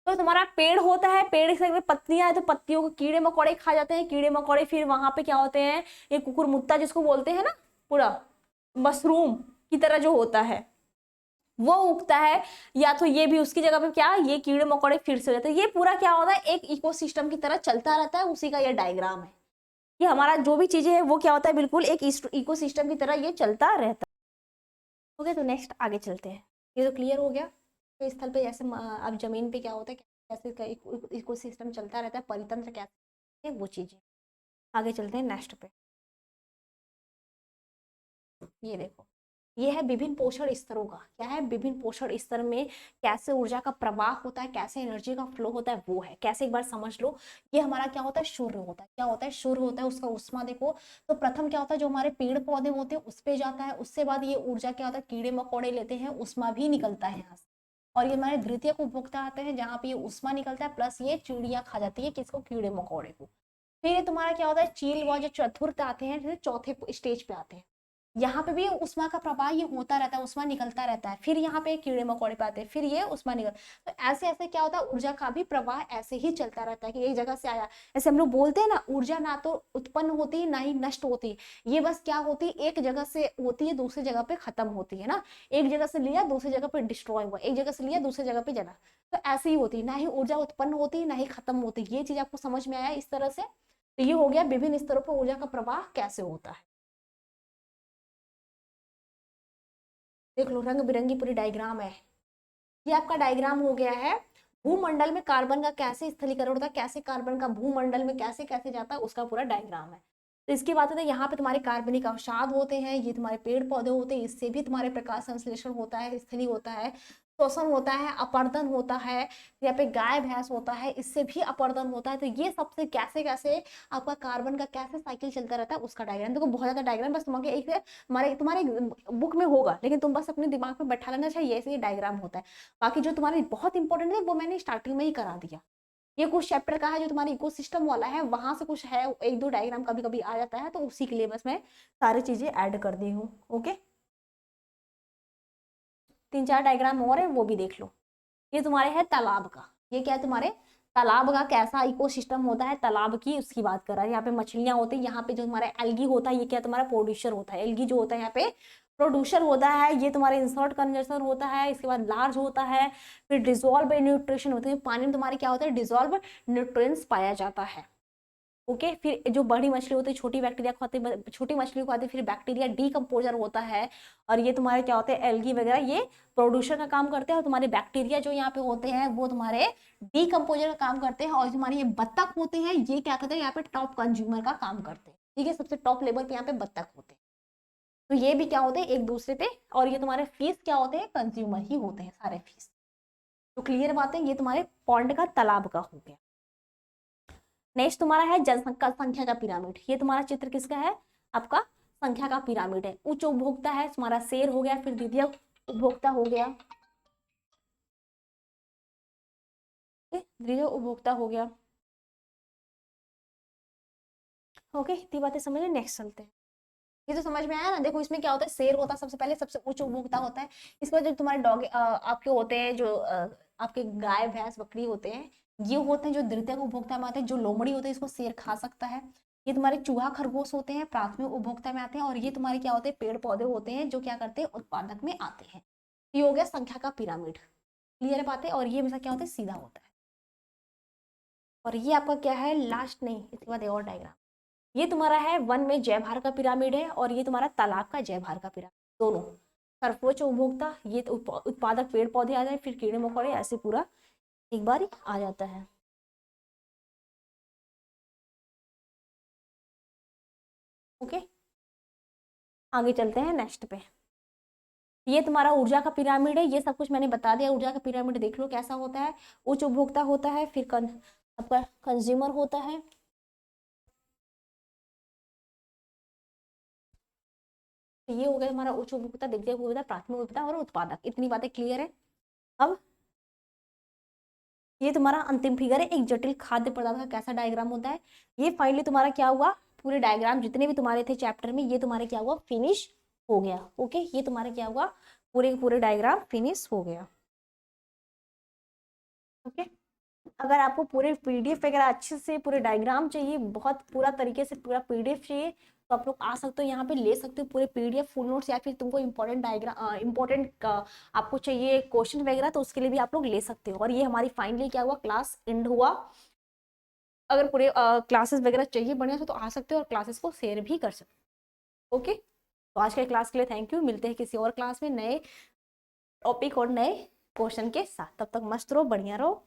तो तुम्हारा पेड़ होता है, पेड़ से पत्तियां है, तो पत्तियों को कीड़े मकोड़े खा जाते हैं, कीड़े मकोड़े फिर वहां पे क्या होते हैं, ये कुकुरमुत्ता जिसको बोलते हैं ना, पूरा मशरूम की तरह जो होता है वो उगता है। या तो ये भी उसकी जगह पे क्या, ये कीड़े मकोड़े फिर से हो जाते हैं। ये पूरा क्या होता है, एक इकोसिस्टम की तरह चलता रहता है, उसी का ये डायग्राम है। ये हमारा जो भी चीजें है वो क्या होता है, बिल्कुल एक इकोसिस्टम की तरह ये चलता रहता है। ओके, तो नेक्स्ट आगे चलते हैं। ये तो क्लियर हो गया। तो इस स्थल पे जैसे अब जमीन पे क्या होता है, कैसे इकोसिस्टम चलता रहता है, परितंत्र कैसे, वो चीजें। आगे चलते हैं नेक्स्ट पे। ये देखो, ये है विभिन्न पोषण स्तरों का, क्या है, विभिन्न पोषण स्तर में कैसे ऊर्जा का प्रवाह होता है, कैसे एनर्जी का फ्लो होता है, वो है कैसे, एक बार समझ लो। ये हमारा क्या होता है, सूर्य होता है। क्या होता है, सूर्य होता है, उसका उष्मा देखो। तो प्रथम क्या होता है, जो हमारे पेड़ पौधे होते हैं उस पे जाता है, उससे बाद ये ऊर्जा क्या होता है, कीड़े मकोड़े लेते हैं, उष्मा भी निकलता है यहाँ से। और ये हमारे द्वितीयक उपभोक्ता आते हैं, जहाँ पे ये उष्मा निकलता है, प्लस ये चिड़िया खा जाती है किसको, कीड़े मकोड़े को। फिर ये तुम्हारा क्या होता है, चील व जो चतुर्थ आते हैं, जैसे चौथे स्टेज पे आते हैं। यहाँ पे भी उष्मा का प्रवाह ये होता रहता है, उष्मा निकलता रहता है, फिर यहाँ पे कीड़े मकोड़े पे आते हैं, फिर ये उष्मा निकल। तो ऐसे ऐसे क्या होता है, ऊर्जा का भी प्रवाह ऐसे ही चलता रहता है कि एक जगह से आया। ऐसे हम लोग बोलते हैं ना, ऊर्जा ना तो उत्पन्न होती है ना ही नष्ट होती है, ये बस क्या होती है, एक जगह से होती है दूसरी जगह पे खत्म होती है ना। एक जगह से लिया दूसरी जगह पे डिस्ट्रॉय हुआ, एक जगह से लिया दूसरी जगह पे जला। तो ऐसे ही होती है, ना ही ऊर्जा उत्पन्न होती है ना ही खत्म होती है। ये चीज आपको समझ में आया इस तरह से। तो ये हो गया विभिन्न स्तरों पर ऊर्जा का प्रवाह कैसे होता है। देख लो, रंग बिरंगी पूरी डायग्राम है। ये आपका डायग्राम हो गया है, भूमंडल में कार्बन का कैसे स्थलीकरण होता है, कैसे कार्बन का भूमंडल में कैसे कैसे जाता है, उसका पूरा डायग्राम है। तो इसकी बात है, यहाँ पे तुम्हारे कार्बनिक अवसाद होते हैं, ये तुम्हारे पेड़ पौधे होते हैं, इससे भी तुम्हारे प्रकाश संश्लेषण होता है, स्थली होता है, श्वसन होता है, अपर्दन होता है। यहाँ पे गाय भैंस होता है, इससे भी अपर्दन होता है। तो ये सबसे कैसे कैसे आपका कार्बन का कैसे साइकिल चलता रहता है, उसका डायग्राम देखो। बहुत ज्यादा डायग्राम, बस तुम्हारे एक हमारे तुम्हारे बुक में होगा, लेकिन तुम बस अपने दिमाग में बैठा लेना चाहिए, ऐसे ही डायग्राम होता है। बाकी जो तुम्हारे बहुत इंपॉर्टेंट है वो मैंने स्टार्टिंग में ही करा दिया। ये कुछ चैप्टर का है जो तुम्हारे इकोसिस्टम वाला है, वहां से कुछ है, एक दो डायग्राम कभी कभी आ जाता है, तो उसी के लिए बस मैं सारी चीजें ऐड कर दी हूँ। ओके, तीन चार डायग्राम और है, वो भी देख लो। ये तुम्हारे है तालाब का, ये क्या है तुम्हारे, तालाब का कैसा इकोसिस्टम होता है, तालाब की उसकी बात कर रहा है। यहाँ पे मछलियां होती है, यहाँ पे जो तुम्हारा एल्गी होता है, ये क्या तुम्हारा प्रोड्यूसर होता है, एल्गी जो होता है यहाँ पे प्रोड्यूसर होता है। ये तुम्हारे इंसर्ट कंजर्सन होता है, इसके बाद लार्ज होता है, फिर डिजोल्व न्यूट्रिशन होते हैं, पानी में तुम्हारे क्या होता है, डिजोल्व न्यूट्रिएंट्स पाया जाता है। ओके, फिर जो बड़ी मछली होती है छोटी बैक्टीरिया खाती है, छोटी मछली को खाती है, फिर बैक्टीरिया डीकम्पोजर होता है। और ये तुम्हारे क्या होते हैं, एल्गी वगैरह ये प्रोड्यूसर का काम करते हैं, और तुम्हारे बैक्टीरिया जो यहाँ पे होते हैं वो तुम्हारे डीकम्पोजर का काम करते हैं। और तुम्हारे ये बत्तख होते हैं, ये क्या करते हैं, यहाँ पे टॉप कंज्यूमर का काम करते हैं। ठीक है, सबसे टॉप लेवल पे यहाँ पे बत्तख होते हैं। तो ये भी क्या होते हैं एक दूसरे पे, और ये तुम्हारे फीस क्या होते हैं, कंज्यूमर ही होते हैं सारे फीस। तो क्लियर बात है, ये तुम्हारे पॉन्ड का तालाब का हो गया। नेक्स्ट तुम्हारा है जनसंख्या संख्या का पिरामिड। ये तुम्हारा चित्र किसका है, आपका संख्या का पिरामिड है। उच्च उपभोक्ता है तुम्हारा शेर हो गया, फिर द्वितीय उपभोक्ता हो गया, द्वितीय उपभोक्ता हो गया। ओके, इतनी बातें समझ में, नेक्स्ट चलते हैं। ये तो समझ में आया ना। देखो इसमें क्या होता है, शेर होता है सबसे पहले, सबसे उच्च उपभोक्ता होता है। इसके बाद जो तुम्हारे डॉग आपके होते हैं, जो आपके गाय भैंस बकरी होते हैं, ये होते हैं जो द्वितीय उपभोक्ता में आते हैं। जो लोमड़ी होते हैं इसको शेर खा सकता है। ये तुम्हारे चूहा खरगोश होते हैं, प्राथमिक उपभोक्ता में आते हैं। और ये तुम्हारे क्या होते हैं, पेड़ पौधे होते हैं जो क्या करते हैं, उत्पादक में आते हैं। ये हो गया संख्या का पिरामिड। क्लियर बात है। और ये हमेशा क्या होता है, सीधा होता है। और ये आपका क्या है, लास्ट नहीं, इसके बाद एक और डायग्राम। ये तुम्हारा है वन में जय भार का पिरामिड है, और ये तुम्हारा तालाब का जय भार का पिरामिड। दोनों सर्वोच्च उपभोक्ता, ये तो उत्पादक पेड़ पौधे आ जाए, फिर कीड़े मकोड़े, ऐसे पूरा एक बार ही आ जाता है। ओके, आगे चलते हैं नेक्स्ट पे। ये तुम्हारा ऊर्जा का पिरामिड है। ये सब कुछ मैंने बता दिया। ऊर्जा का पिरामिड देख लो कैसा होता है। उच्च उपभोक्ता होता है, फिर आपका कंज्यूमर होता है, तो ये हो गया हमारा उच्च उपभोक्ता, द्वितीय उपभोक्ता, प्राथमिक उपभोक्ता और उत्पादक। इतनी बातें क्लियर है। अब ये तुम्हारा अंतिम फिगर है, एक जटिल खाद्य पदार्थ का कैसा डायग्राम होता है। ये फाइनली तुम्हारा क्या हुआ, पूरे डायग्राम जितने भी तुम्हारे थे चैप्टर में, ये तुम्हारे क्या हुआ, फिनिश हो गया। ओके, ये तुम्हारे क्या हुआ, पूरे पूरे डायग्राम फिनिश हो गया। ओके, अगर आपको पूरे पीडीएफ वगैरह अच्छे से पूरे डायग्राम चाहिए, बहुत पूरा तरीके से पूरा पीडीएफ चाहिए, तो आप लोग आ सकते हो यहाँ पे, ले सकते हो पूरे पीडीएफ फुल नोट्स, या फिर तुमको इंपॉर्टेंट डायग्राम इंपॉर्टेंट आपको चाहिए क्वेश्चन वगैरह, तो उसके लिए भी आप लोग ले सकते हो। और ये हमारी फाइनली क्या हुआ, क्लास एंड हुआ। अगर पूरे क्लासेस वगैरह चाहिए बढ़िया से, तो आ सकते हो और क्लासेस को शेयर भी कर सकते हो। ओके, तो आज के क्लास के लिए थैंक यू। मिलते हैं किसी और क्लास में नए टॉपिक और नए क्वेश्चन के साथ। तब तक मस्त रहो, बढ़िया रहो।